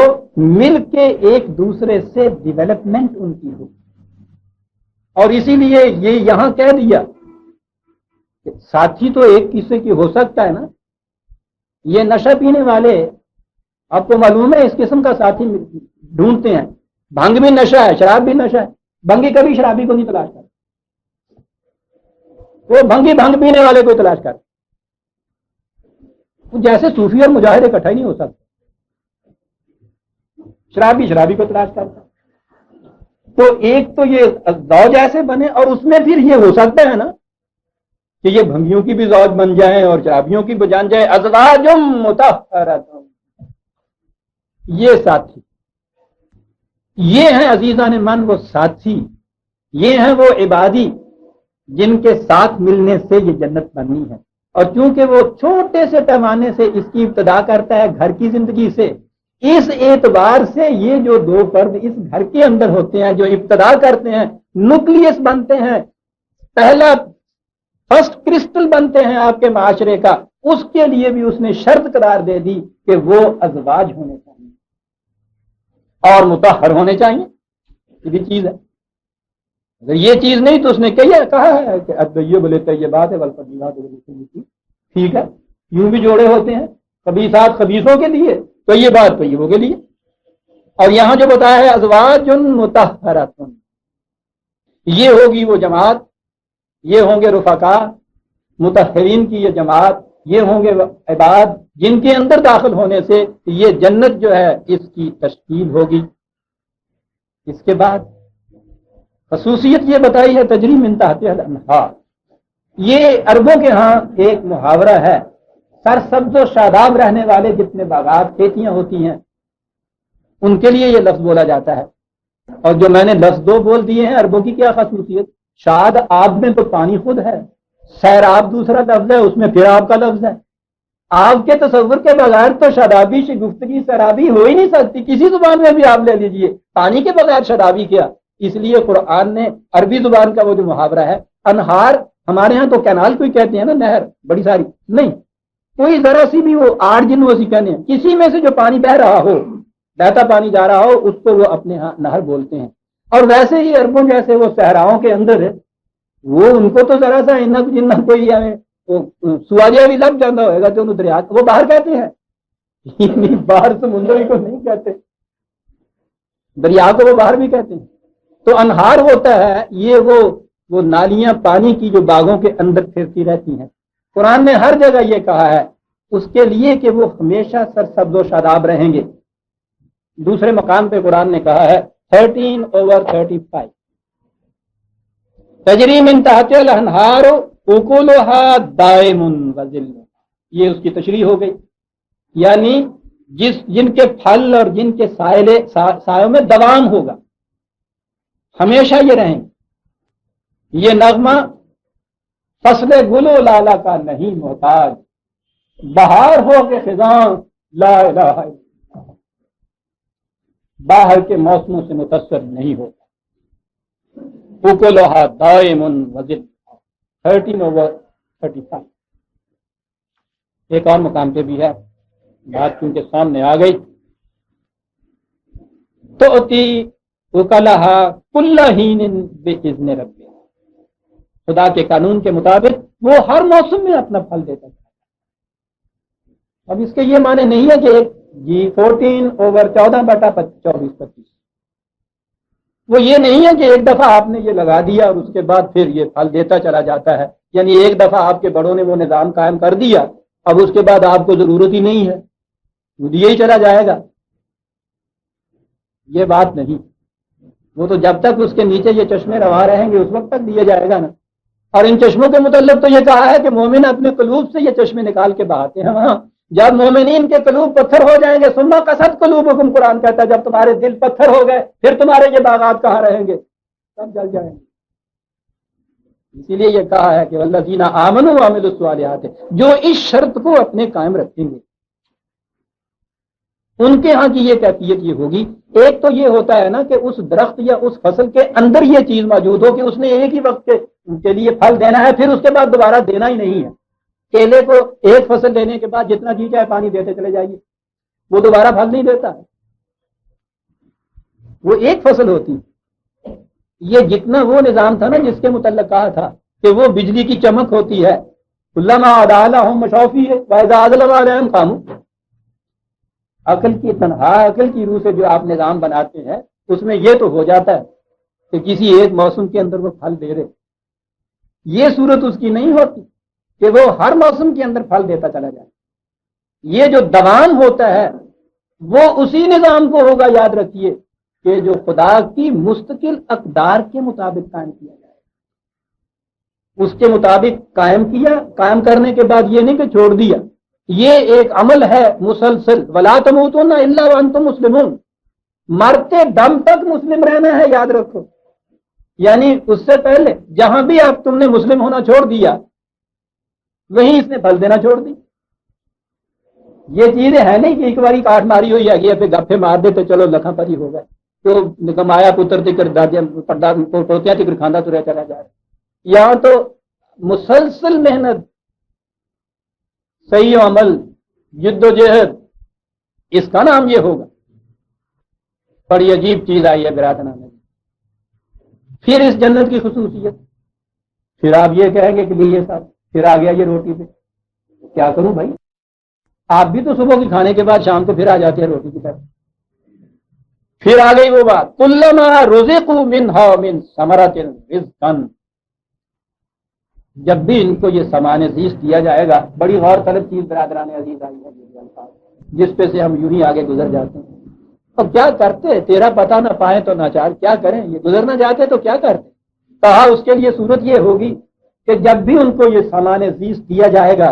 مل کے ایک دوسرے سے ڈیولپمنٹ ان کی ہو۔ اور اسی لیے یہ یہاں کہہ دیا کہ ساتھی تو ایک کسی کی ہو سکتا ہے نا۔ یہ نشہ پینے والے آپ کو معلوم ہے اس قسم کا ساتھی ڈھونڈتے ہیں۔ بھنگ بھی نشہ ہے، شراب بھی نشہ ہے، بھنگی کبھی شرابی کو نہیں تلاش کرتا، وہ بھنگی بھنگ پینے والے کو تلاش کرتا۔ جیسے صوفی اور مجاہد اکٹھا ہی نہیں ہو سکتا، شرابی کو تلاش کرتا۔ تو ایک تو یہ زوج ایسے بنے، اور اس میں پھر یہ ہو سکتا ہے نا کہ یہ بھنگیوں کی بھی زوج بن جائیں اور شرابیوں کی بھی جان جائے۔ ازواج مطہرۃ، یہ ساتھی، یہ ہیں عزیزان من وہ ساتھی، یہ ہیں وہ عبادی جن کے ساتھ ملنے سے یہ جنت بننی ہے۔ اور چونکہ وہ چھوٹے سے پیمانے سے اس کی ابتدا کرتا ہے گھر کی زندگی سے، اس اعتبار سے یہ جو دو فرد اس گھر کے اندر ہوتے ہیں، جو ابتدا کرتے ہیں، نیوکلیس بنتے ہیں، پہلا فرسٹ کرسٹل بنتے ہیں آپ کے معاشرے کا، اس کے لیے بھی اس نے شرط قرار دے دی کہ وہ ازواج ہونے چاہیے اور مطہر ہونے چاہیے۔ یہ بھی چیز ہے، اگر یہ چیز نہیں تو اس نے کہا ہے کہ الطیب للطیبات والخبیثات للخبیثین۔ ٹھیک ہے، یوں بھی جوڑے ہوتے ہیں، خبیثات خبیثوں کے لیے، طیبات طیبوں کے لیے۔ اور یہاں جو بتایا ہے ازواج مطہرۃ، یہ ہوگی وہ جماعت، یہ ہوں گے رفقا، مطہرین کی یہ جماعت، یہ ہوں گے عباد جن کے اندر داخل ہونے سے یہ جنت جو ہے اس کی تشکیل ہوگی۔ اس کے بعد خصوصیت یہ بتائی ہے تجری من تحتها الانہار۔ یہ عربوں کے ہاں ایک محاورہ ہے، سرسبز و شاداب رہنے والے جتنے باغات کھیتیاں ہوتی ہیں ان کے لیے یہ لفظ بولا جاتا ہے۔ اور جو میں نے لفظ دو بول دیے ہیں، عربوں کی کیا خصوصیت؟ شاد آب میں تو پانی خود ہے، سیراب دوسرا لفظ ہے، اس میں پھر آپ کا لفظ ہے۔ آپ کے تصور کے بغیر تو شرابی شگفتگی سرابی ہو ہی نہیں سکتی، کسی زبان میں بھی آپ لے لیجئے، پانی کے بغیر شرابی کیا؟ اس لیے قرآن نے عربی زبان کا وہ جو محاورہ ہے، انہار، ہمارے ہاں تو کینال کو ہی کہتے ہیں نا، نہر بڑی ساری نہیں، کوئی ذرا سی بھی وہ آڑ جن وہ سی کہنے ہیں، کسی میں سے جو پانی بہ رہا ہو، بہتا پانی جا رہا ہو، اس کو وہ اپنے ہاں نہر بولتے ہیں۔ اور ویسے ہی عربوں جیسے وہ صحراؤں کے اندر ہے، وہ ان کو تو ذرا سا انک جنہ کوئی سواجہ بھی لگ جانا ہوئے گا تو انہوں دریا وہ باہر کہتے ہیں، باہر سمندر کو نہیں کہتے، دریا کو وہ باہر بھی کہتے ہیں۔ تو انہار ہوتا ہے یہ وہ نالیاں پانی کی جو باغوں کے اندر پھرتی رہتی ہیں، قرآن نے ہر جگہ یہ کہا ہے اس کے لیے کہ وہ ہمیشہ سرسبز و شاداب رہیں گے۔ دوسرے مقام پہ قرآن نے کہا ہے 13/35 تجری من تحتها الانہار اکلها دائم وذل، یہ اس کی تشریح ہو گئی، یعنی جن کے پھل اور جن کے سایوں میں دوام ہوگا، ہمیشہ یہ رہیں۔ یہ نغمہ فصل گل و لالا کا نہیں محتاج، بہار ہو کے خزاں لا الہ الا اللہ، باہر کے موسموں سے متاثر نہیں ہوتا۔ اکلھا دائم وذل 13/35۔ ایک اور مقام پہ بھی ہے، بات کیونکہ سامنے آ گئی، تؤتی اکلھا کل حین باذن ربہ، خدا کے قانون کے مطابق وہ ہر موسم میں اپنا پھل دیتا ہے۔ اب اس کے یہ معنی نہیں ہے کہ 14/14/24 وہ یہ نہیں ہے کہ ایک دفعہ آپ نے یہ لگا دیا اور اس کے بعد پھر یہ پھل دیتا چلا جاتا ہے، یعنی ایک دفعہ آپ کے بڑوں نے وہ نظام قائم کر دیا، اب اس کے بعد آپ کو ضرورت ہی نہیں ہے، دیے ہی چلا جائے گا، یہ بات نہیں۔ وہ تو جب تک اس کے نیچے یہ چشمے روا رہیں گے اس وقت تک دیے جائے گا نا۔ اور ان چشموں کے متعلق تو یہ کہا ہے کہ مومن اپنے قلوب سے یہ چشمے نکال کے بہاتے ہیں وہاں، جب مومنین کے قلوب پتھر ہو جائیں گے، ثم قست قلوبکم، قرآن کہتا ہے جب تمہارے دل پتھر ہو گئے پھر تمہارے یہ باغات کہاں رہیں گے، سب جل جائیں گے۔ اسی لیے یہ کہا ہے کہ والذین آمنوا وعملوا الصالحات، جو اس شرط کو اپنے قائم رکھیں گے ان کے ہاں کی یہ کیفیت یہ ہوگی۔ ایک تو یہ ہوتا ہے نا کہ اس درخت یا اس فصل کے اندر یہ چیز موجود ہو کہ اس نے ایک ہی وقت کے لیے پھل دینا ہے، پھر اس کے بعد دوبارہ دینا ہی نہیں ہے۔ کیلے کو ایک فصل دینے کے بعد جتنا جی چاہے پانی دیتے چلے جائیے، وہ دوبارہ پھل نہیں دیتا، وہ ایک فصل ہوتی۔ یہ جتنا وہ نظام تھا نا جس کے متعلق کہا تھا کہ وہ بجلی کی چمک ہوتی ہے، کلما اضاء لهم مشافی ہے واذا اظلم علیہم قاموا، عقل کی تنہا عقل کی روح سے جو آپ نظام بناتے ہیں اس میں یہ تو ہو جاتا ہے کہ کسی ایک موسم کے اندر وہ پھل دے رہے، یہ صورت اس کی نہیں ہوتی کہ وہ ہر موسم کے اندر پھل دیتا چلا جائے۔ یہ جو دوام ہوتا ہے وہ اسی نظام کو ہوگا، یاد رکھیے، کہ جو خدا کی مستقل اقدار کے مطابق قائم کیا جائے، اس کے مطابق قائم کیا، قائم کرنے کے بعد یہ نہیں کہ چھوڑ دیا، یہ ایک عمل ہے مسلسل، ولا تموتن الا وانتم مسلمون، مرتے دم تک مسلم رہنا ہے، یاد رکھو۔ یعنی اس سے پہلے جہاں بھی آپ تم نے مسلم ہونا چھوڑ دیا وہیں اس نے پھل دینا چھوڑ دی۔ یہ چیزیں ہیں نہیں کہ ایک باری کاٹ ماری ہوئی ہے کہ پھر گپے مار دیتے چلو لکھاں پری ہو گئے، تو کمایا پتر تکر دادیا پوتیاں تکر کھاندہ تریا چلا جا رہا ہے۔ یہاں تو مسلسل محنت، صحیح عمل، جد و جہد، اس کا نام یہ ہوگا۔ بڑی عجیب چیز آئی ہے برادران میں۔ پھر اس جنت کی خصوصیت، پھر آپ یہ کہیں گے کہ یہ صاحب پھر آ گیا یہ روٹی پہ، کیا کروں بھائی؟ آپ بھی تو صبح کی کھانے کے بعد شام کو پھر آ جاتے ہیں روٹی کی طرف۔ پھر آ گئی وہ بات کلما رزقوا منہا من ثمرۃ رزقا، جب بھی ان کو یہ سامان زیست دیا جائے گا۔ بڑی غور طلب چیز برادران عزیز آئی ہے جس پہ سے ہم یوں ہی آگے گزر جاتے ہیں۔ اب کیا کرتے، تیرا پتہ نہ پائیں تو ناچار، کیا کریں، یہ گزرنا جاتے تو کیا کرتے۔ کہا اس کے لیے صورت یہ ہوگی کہ جب بھی ان کو یہ سامان زیست دیا جائے گا،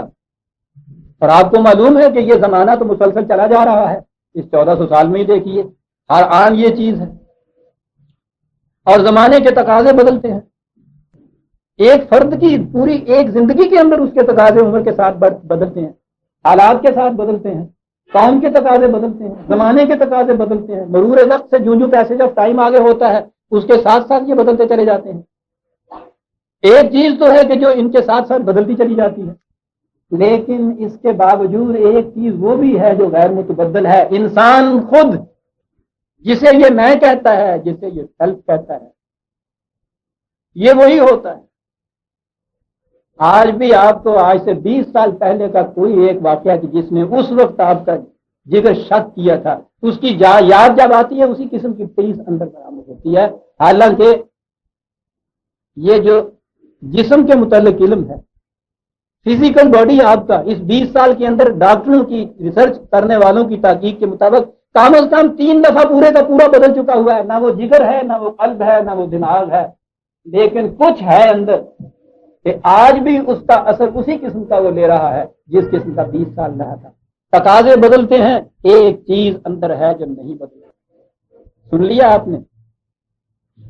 اور آپ کو معلوم ہے کہ یہ زمانہ تو مسلسل چلا جا رہا ہے، اس 1400 سال میں ہی دیکھیے ہر آن یہ چیز ہے، اور زمانے کے تقاضے بدلتے ہیں۔ ایک فرد کی پوری ایک زندگی کے اندر اس کے تقاضے عمر کے ساتھ بدلتے ہیں، حالات کے ساتھ بدلتے ہیں، قوم کے تقاضے بدلتے ہیں، زمانے کے تقاضے بدلتے ہیں، مرور وقت سے جو پیسج آف ٹائم آگے ہوتا ہے اس کے ساتھ ساتھ یہ بدلتے چلے جاتے ہیں۔ ایک چیز تو ہے کہ جو ان کے ساتھ ساتھ بدلتی چلی جاتی ہے، لیکن اس کے باوجود ایک چیز وہ بھی ہے جو غیر متبدل ہے، انسان خود، جسے یہ میں کہتا ہے، جسے یہ سیلف کہتا ہے، یہ وہی ہوتا ہے۔ آج بھی آپ کو آج سے 20 سال پہلے کا کوئی ایک واقعہ کہ جس نے اس وقت آپ کا جگر شک کیا تھا، اس کی یاد جب آتی ہے اسی قسم کی ٹیس اندر برآمد ہوتی ہے، حالانکہ یہ جو جسم کے متعلق علم ہے، فزیکل باڈی آپ کا اس 20 سال کے اندر ڈاکٹروں کی ریسرچ کرنے والوں کی تحقیق کے مطابق کم از کم 3 دفعہ پورے کا پورا بدل چکا ہوا ہے. نہ وہ جگر ہے، نہ وہ قلب ہے، نہ وہ دماغ ہے، لیکن کچھ ہے اندر کہ آج بھی اس کا اثر اسی قسم کا وہ لے رہا ہے جس قسم کا 20 سال رہا تھا. تقاضے بدلتے ہیں، ایک چیز اندر ہے جو نہیں بدلتی. سن لیا آپ نے؟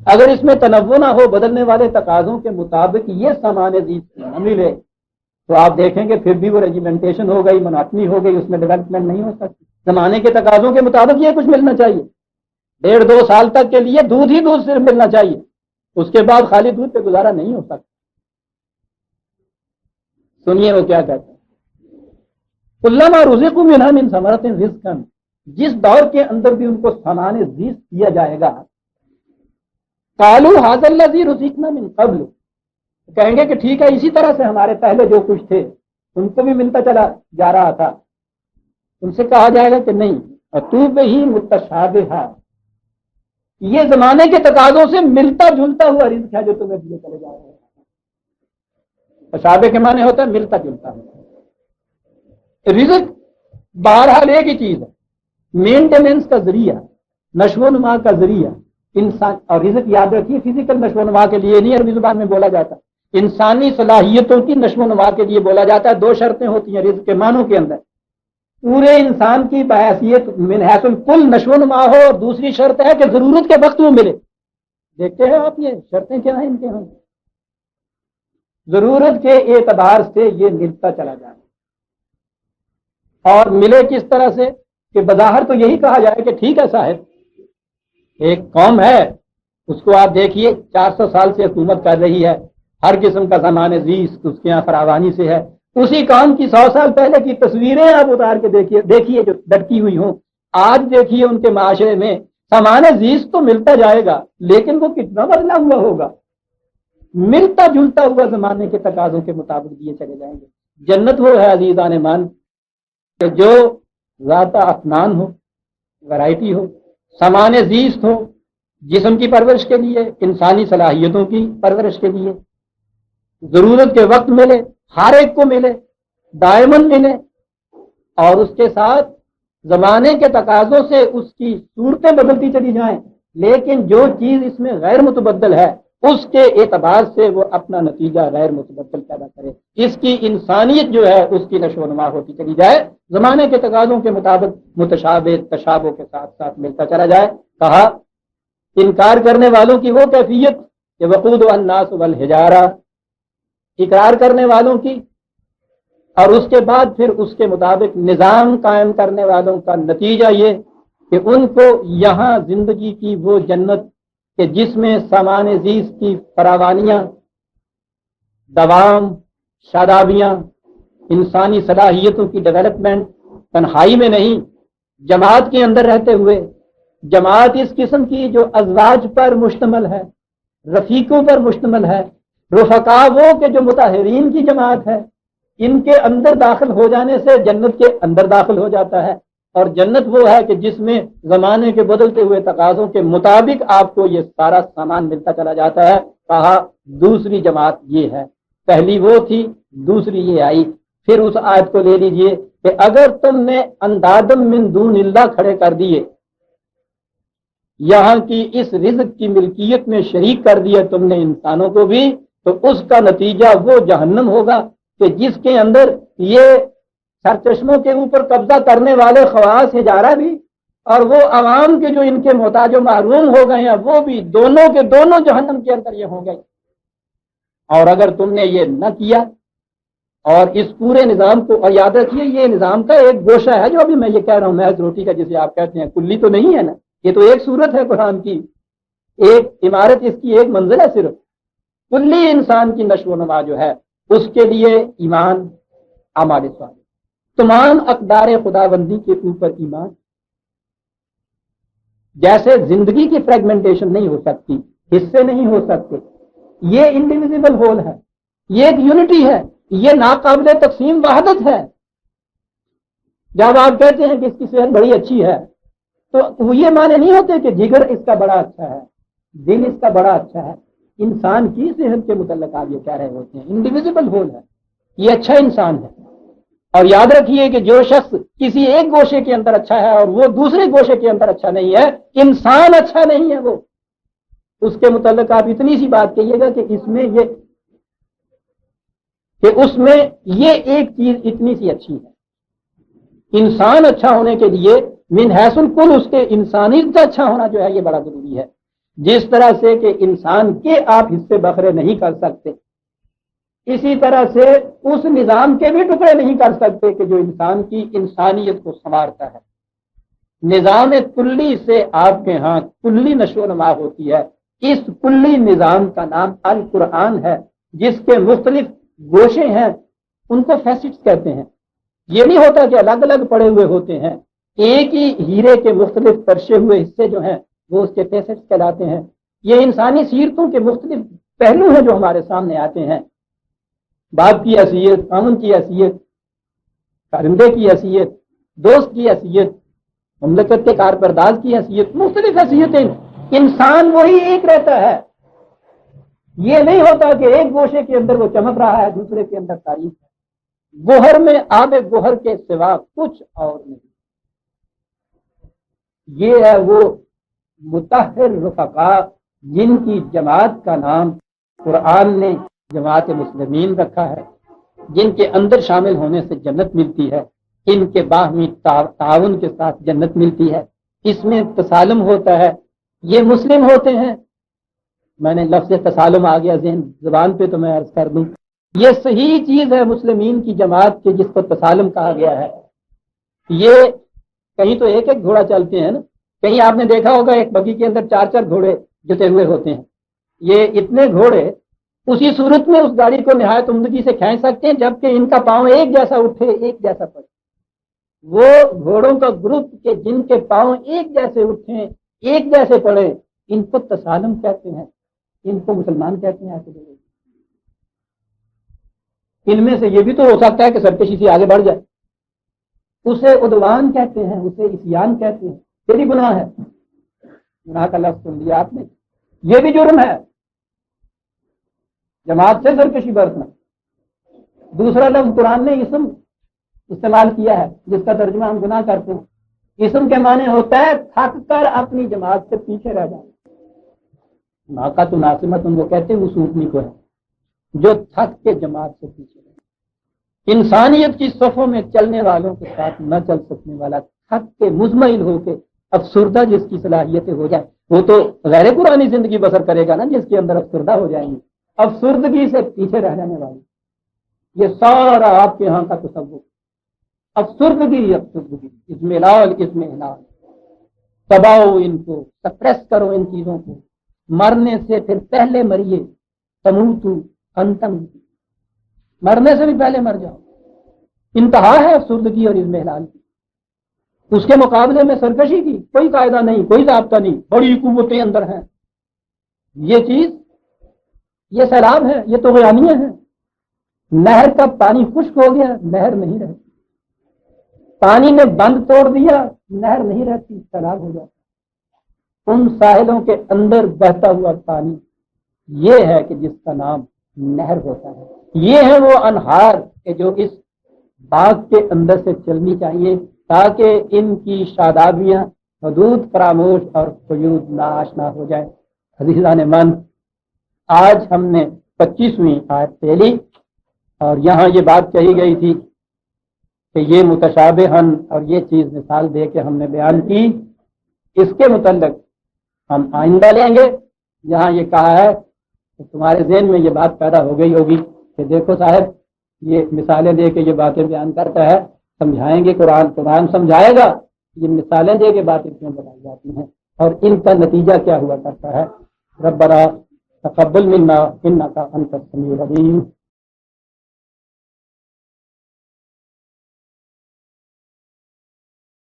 اگر اس میں تنوع نہ ہو، بدلنے والے تقاضوں کے مطابق یہ سامان زیست نہ ملے، تو آپ دیکھیں گے پھر بھی وہ ریجیمنٹیشن ہو گئی، مناٹنی ہو گئی، اس میں ڈیولپمنٹ نہیں ہو سکتی. زمانے کے تقاضوں کے مطابق یہ کچھ ملنا چاہیے. 1.5-2 سال تک کے لیے دودھ ہی دودھ صرف ملنا چاہیے، اس کے بعد خالی دودھ پہ گزارا نہیں ہو سکتا. سنیے وہ کیا کہتے ہیں، کلما رزقوا منها من ثمرۃ رزقا، جس دور کے اندر بھی ان کو سامان زیست دیا جائے گا، قالوا هذا الذي رزقنا من قبل، کہیں گے کہ ٹھیک ہے اسی طرح سے ہمارے پہلے جو کچھ تھے ان کو بھی ملتا چلا جا رہا تھا. ان سے کہا جائے گا کہ نہیں، اتوبہ متشابہا، یہ زمانے کے تقاضوں سے ملتا جلتا ہوا رزق ہے جو تمہیں دیے چلے جا رہے ہیں. تشابہ کے معنی ہوتا ہے ملتا جلتا ہوا رزق. بہرحال ایک ہی چیز ہے، مینٹیننس کا ذریعہ، نشو و نما کا ذریعہ انسان. اور رزق یاد رکھیے فزیکل نشو و نما کے لیے نہیں، عربی زبان میں بولا جاتا، انسانی صلاحیتوں کی نشو و نما کے لیے بولا جاتا ہے. 2 شرطیں ہوتی ہیں رزق کے معنوں کے اندر، پورے انسان کی بحیثیت من حیث الکل نشو و نما ہو، اور دوسری شرط ہے کہ ضرورت کے وقت وہ ملے. دیکھتے ہیں آپ یہ شرطیں کیا ہیں ان کے ہم، ضرورت کے اعتبار سے یہ ملتا چلا جائے. اور ملے کس طرح سے کہ بظاہر تو یہی کہا جائے کہ ٹھیک ہے صاحب ایک قوم ہے، اس کو آپ دیکھیے 400 سال سے حکومت کر رہی ہے، ہر قسم کا سامان زیست اس کے یہاں فراوانی سے ہے. اسی قوم کی 100 سال پہلے کی تصویریں آپ اتار کے دیکھیے جو لٹکی ہوئی ہوں. آج دیکھیے ان کے معاشرے میں سامان زیست تو ملتا جائے گا، لیکن وہ کتنا بدلا ہوا ہوگا. ملتا جلتا ہوا زمانے کے تقاضوں کے مطابق دیے چلے جائیں گے. جنت وہ ہے عزیزان مان کہ جو ذات افنان ہو، ورائٹی ہو، سامان زیست ہو، جسم کی پرورش کے لیے، انسانی صلاحیتوں کی پرورش کے لیے، ضرورت کے وقت ملے، ہر ایک کو ملے، دائمن ملے، اور اس کے ساتھ زمانے کے تقاضوں سے اس کی صورتیں بدلتی چلی جائیں، لیکن جو چیز اس میں غیر متبدل ہے اس کے اعتبار سے وہ اپنا نتیجہ غیر متبدل پیدا کرے. اس کی انسانیت جو ہے اس کی نشو و نما ہوتی چلی جائے، زمانے کے تقاضوں کے مطابق متشابہ تشابہ کے ساتھ ساتھ ملتا چلا جائے. کہا انکار کرنے والوں کی وہ کیفیت کہ وقودها الناس والحجارہ، اقرار کرنے والوں کی، اور اس کے بعد پھر اس کے مطابق نظام قائم کرنے والوں کا نتیجہ یہ کہ ان کو یہاں زندگی کی وہ جنت کہ جس میں سامان زیست کی فراوانیاں، دوام، شادابیاں، انسانی صلاحیتوں کی ڈیولپمنٹ تنہائی میں نہیں، جماعت کے اندر رہتے ہوئے، جماعت اس قسم کی جو ازواج پر مشتمل ہے، رفیقوں پر مشتمل ہے، رفقا وہ کہ جو مطہرین کی جماعت ہے، ان کے اندر داخل ہو جانے سے جنت کے اندر داخل ہو جاتا ہے. اور جنت وہ ہے کہ جس میں زمانے کے بدلتے ہوئے تقاضوں کے مطابق آپ کو یہ سارا سامان ملتا چلا جاتا ہے. کہا دوسری جماعت یہ ہے، پہلی وہ تھی، دوسری یہ آئی. پھر اس آیت کو لے لیجئے کہ اگر تم نے اندادم من دون اللہ کھڑے کر دیے، یہاں کی اس رزق کی ملکیت میں شریک کر دیا تم نے انسانوں کو بھی، تو اس کا نتیجہ وہ جہنم ہوگا کہ جس کے اندر یہ سرچشموں کے اوپر قبضہ کرنے والے خواص حجارہ بھی اور وہ عوام کے جو ان کے محتاج و محروم ہو گئے ہیں وہ بھی، دونوں کے دونوں جہنم کے اندر یہ ہوں گے. اور اگر تم نے یہ نہ کیا اور اس پورے نظام کو، اور یاد رکھیے یہ نظام کا ایک گوشہ ہے جو ابھی میں یہ کہہ رہا ہوں، محض روٹی کا جسے آپ کہتے ہیں، کلی تو نہیں ہے نا، یہ تو ایک صورت ہے قرآن کی، ایک عمارت، اس کی ایک منزل ہے صرف. کلی انسان کی نشو و نما جو ہے اس کے لیے ایمان، اعمال صالحہ، تمام اقدار خداوندی کے اوپر ایمان. جیسے زندگی کی فریگمنٹیشن نہیں ہو سکتی، حصے نہیں ہو سکتے، یہ انڈیویزیبل ہول ہے، یہ ایک یونٹی ہے، یہ ناقابل تقسیم وحدت ہے. جب آپ کہتے ہیں کہ اس کی صحت بڑی اچھی ہے تو یہ معنی نہیں ہوتے کہ جگر اس کا بڑا اچھا ہے، دل اس کا بڑا اچھا ہے. انسان کی صحت کے متعلق آپ یہ کہہ رہے ہوتے ہیں، انڈیویزبل ہول ہے، یہ اچھا انسان ہے. اور یاد رکھیے کہ جو شخص کسی ایک گوشے کے اندر اچھا ہے اور وہ دوسرے گوشے کے اندر اچھا نہیں ہے، انسان اچھا نہیں ہے وہ، اس کے متعلق آپ اتنی سی بات کہیے گا کہ اس میں یہ ایک چیز اتنی سی اچھی ہے. انسان اچھا ہونے کے لیے من حیث الکل اس کے انسانیت کا اچھا ہونا جو ہے یہ بڑا ضروری ہے. جس طرح سے کہ انسان کے آپ حصے بکھرے نہیں کر سکتے، اسی طرح سے اس نظام کے بھی ٹکڑے نہیں کر سکتے کہ جو انسان کی انسانیت کو سنوارتا ہے. نظام کلی سے آپ کے ہاں کلی نشو و نما ہوتی ہے. اس کلی نظام کا نام القرآن ہے، جس کے مختلف گوشے ہیں ان کو فیسٹس کہتے ہیں. یہ نہیں ہوتا کہ الگ الگ پڑے ہوئے ہوتے ہیں، ایک ہی ہیرے کے مختلف ترشے ہوئے حصے جو ہیں وہ اس کے فیسٹس کہلاتے ہیں. یہ انسانی سیرتوں کے مختلف پہلو ہیں جو ہمارے سامنے آتے ہیں. باپ کی حیثیت، خاوند کی حیثیت، کارندے کی حیثیت، دوست کی حیثیت، مملکت کے کارپرداز کی حیثیت، مختلف حیثیتیں. انسان وہی ایک رہتا ہے. یہ نہیں ہوتا کہ ایک گوشے کے اندر وہ چمک رہا ہے دوسرے کے اندر تاریخ ہے. گوہر میں آب گوہر کے سوا کچھ اور نہیں. یہ ہے وہ مطہر رفقا جن کی جماعت کا نام قرآن نے جماعت مسلمین رکھا ہے، جن کے اندر شامل ہونے سے جنت ملتی ہے، ان کے باہمی تعاون کے ساتھ جنت ملتی ہے، اس میں تسالم ہوتا ہے. یہ مسلم ہوتے ہیں. میں نے لفظ تسالم آ گیا ذہن زبان پہ تو میں عرض کر دوں، یہ صحیح چیز ہے مسلمین کی جماعت کے جس کو تسالم کہا گیا ہے. یہ کہیں تو ایک ایک گھوڑا چلتے ہیں نا، کہیں آپ نے دیکھا ہوگا ایک بگی کے اندر 4 گھوڑے جتے ہوئے ہوتے ہیں. یہ اتنے گھوڑے اسی صورت میں اس گاڑی کو نہایت عمدگی سے کھینچ سکتے ہیں جبکہ ان کا پاؤں ایک جیسا اٹھے، ایک جیسا پڑے. وہ گھوڑوں کا گروپ کے جن کے پاؤں ایک جیسے اٹھیں، ایک جیسے پڑے، ان کو تسالم کہتے ہیں. ان کو مسلمان کہتے ہیں. ان میں سے یہ بھی تو ہو سکتا ہے کہ سرکشی سے آگے بڑھ جائے. اسے عدوان کہتے ہیں، اسے عصیان کہتے ہیں. تیری گناہ ہے، گناہ کا لفظ سن لیا آپ نے، یہ بھی جرم ہے جماعت سے سرکشی برتنا. دوسرا لفظ قرآن نے اسم استعمال کیا ہے جس کا ترجمہ ہم گناہ کرتے ہیں. اسم کے معنی ہوتا ہے تھک کر اپنی جماعت سے پیچھے رہ جانا. ناقۃ ناصمۃ وہ کہتے ہیں اس اونٹنی کو ہے جو تھک کے جماعت سے پیچھے رہے، انسانیت کی صفوں میں چلنے والوں کے ساتھ نہ چل سکنے والا، تھک کے مزمحل ہو کے افسردہ جس کی صلاحیتیں ہو جائے، وہ تو غیر قرآنی زندگی بسر کرے گا نا جس کے اندر افسردہ ہو جائیں گے. افسردگی سے پیچھے رہ جانے والی، یہ سارا آپ کے ہاں کا تصور. افسردگی اس میں علاج، اس میں علاج. دباؤ ان کو، سپریس کرو ان چیزوں کو. مرنے سے پھر پہلے مریے، تموتو انتم، مرنے سے بھی پہلے مر جاؤ. انتہا ہے افسردگی اور اس حلال کی. اس کے مقابلے میں سرکشی کی کوئی قاعدہ نہیں، کوئی ضابطہ نہیں، بڑی قوتیں اندر ہیں. یہ چیز، یہ سیلاب ہے، یہ تو غیانیہ ہے. نہر کا پانی خشک ہو گیا، نہر نہیں رہتی. پانی نے بند توڑ دیا، نہر نہیں رہتی، سیلاب ہو جاتا. ان ساحلوں کے اندر بہتا ہوا پانی یہ ہے کہ جس کا نام نہر ہوتا ہے. یہ ہے وہ انہار کہ جو اس باغ کے اندر سے چلنی چاہیے تاکہ ان کی شادابیاں حدود فراموش اور قیود ناآشنا ہو جائیں. عزیزان من، آج ہم نے 25ویں آیت پہلی اور یہاں یہ بات کہی گئی تھی کہ یہ متشابہن اور یہ چیز مثال دے کے ہم نے بیان کی. اس کے متعلق ہم آئندہ لیں گے. یہاں یہ کہا ہے کہ تمہارے ذہن میں یہ بات پیدا ہو گئی ہوگی کہ دیکھو صاحب یہ مثالیں دے کے یہ باتیں بیان کرتا ہے، سمجھائیں گے قرآن سمجھائے گا یہ مثالیں دے کے باتیں کیوں بتائی جاتی ہیں اور ان کا نتیجہ کیا ہوا کرتا ہے. ربنا تقبل منا انک انت السمیع العلیم.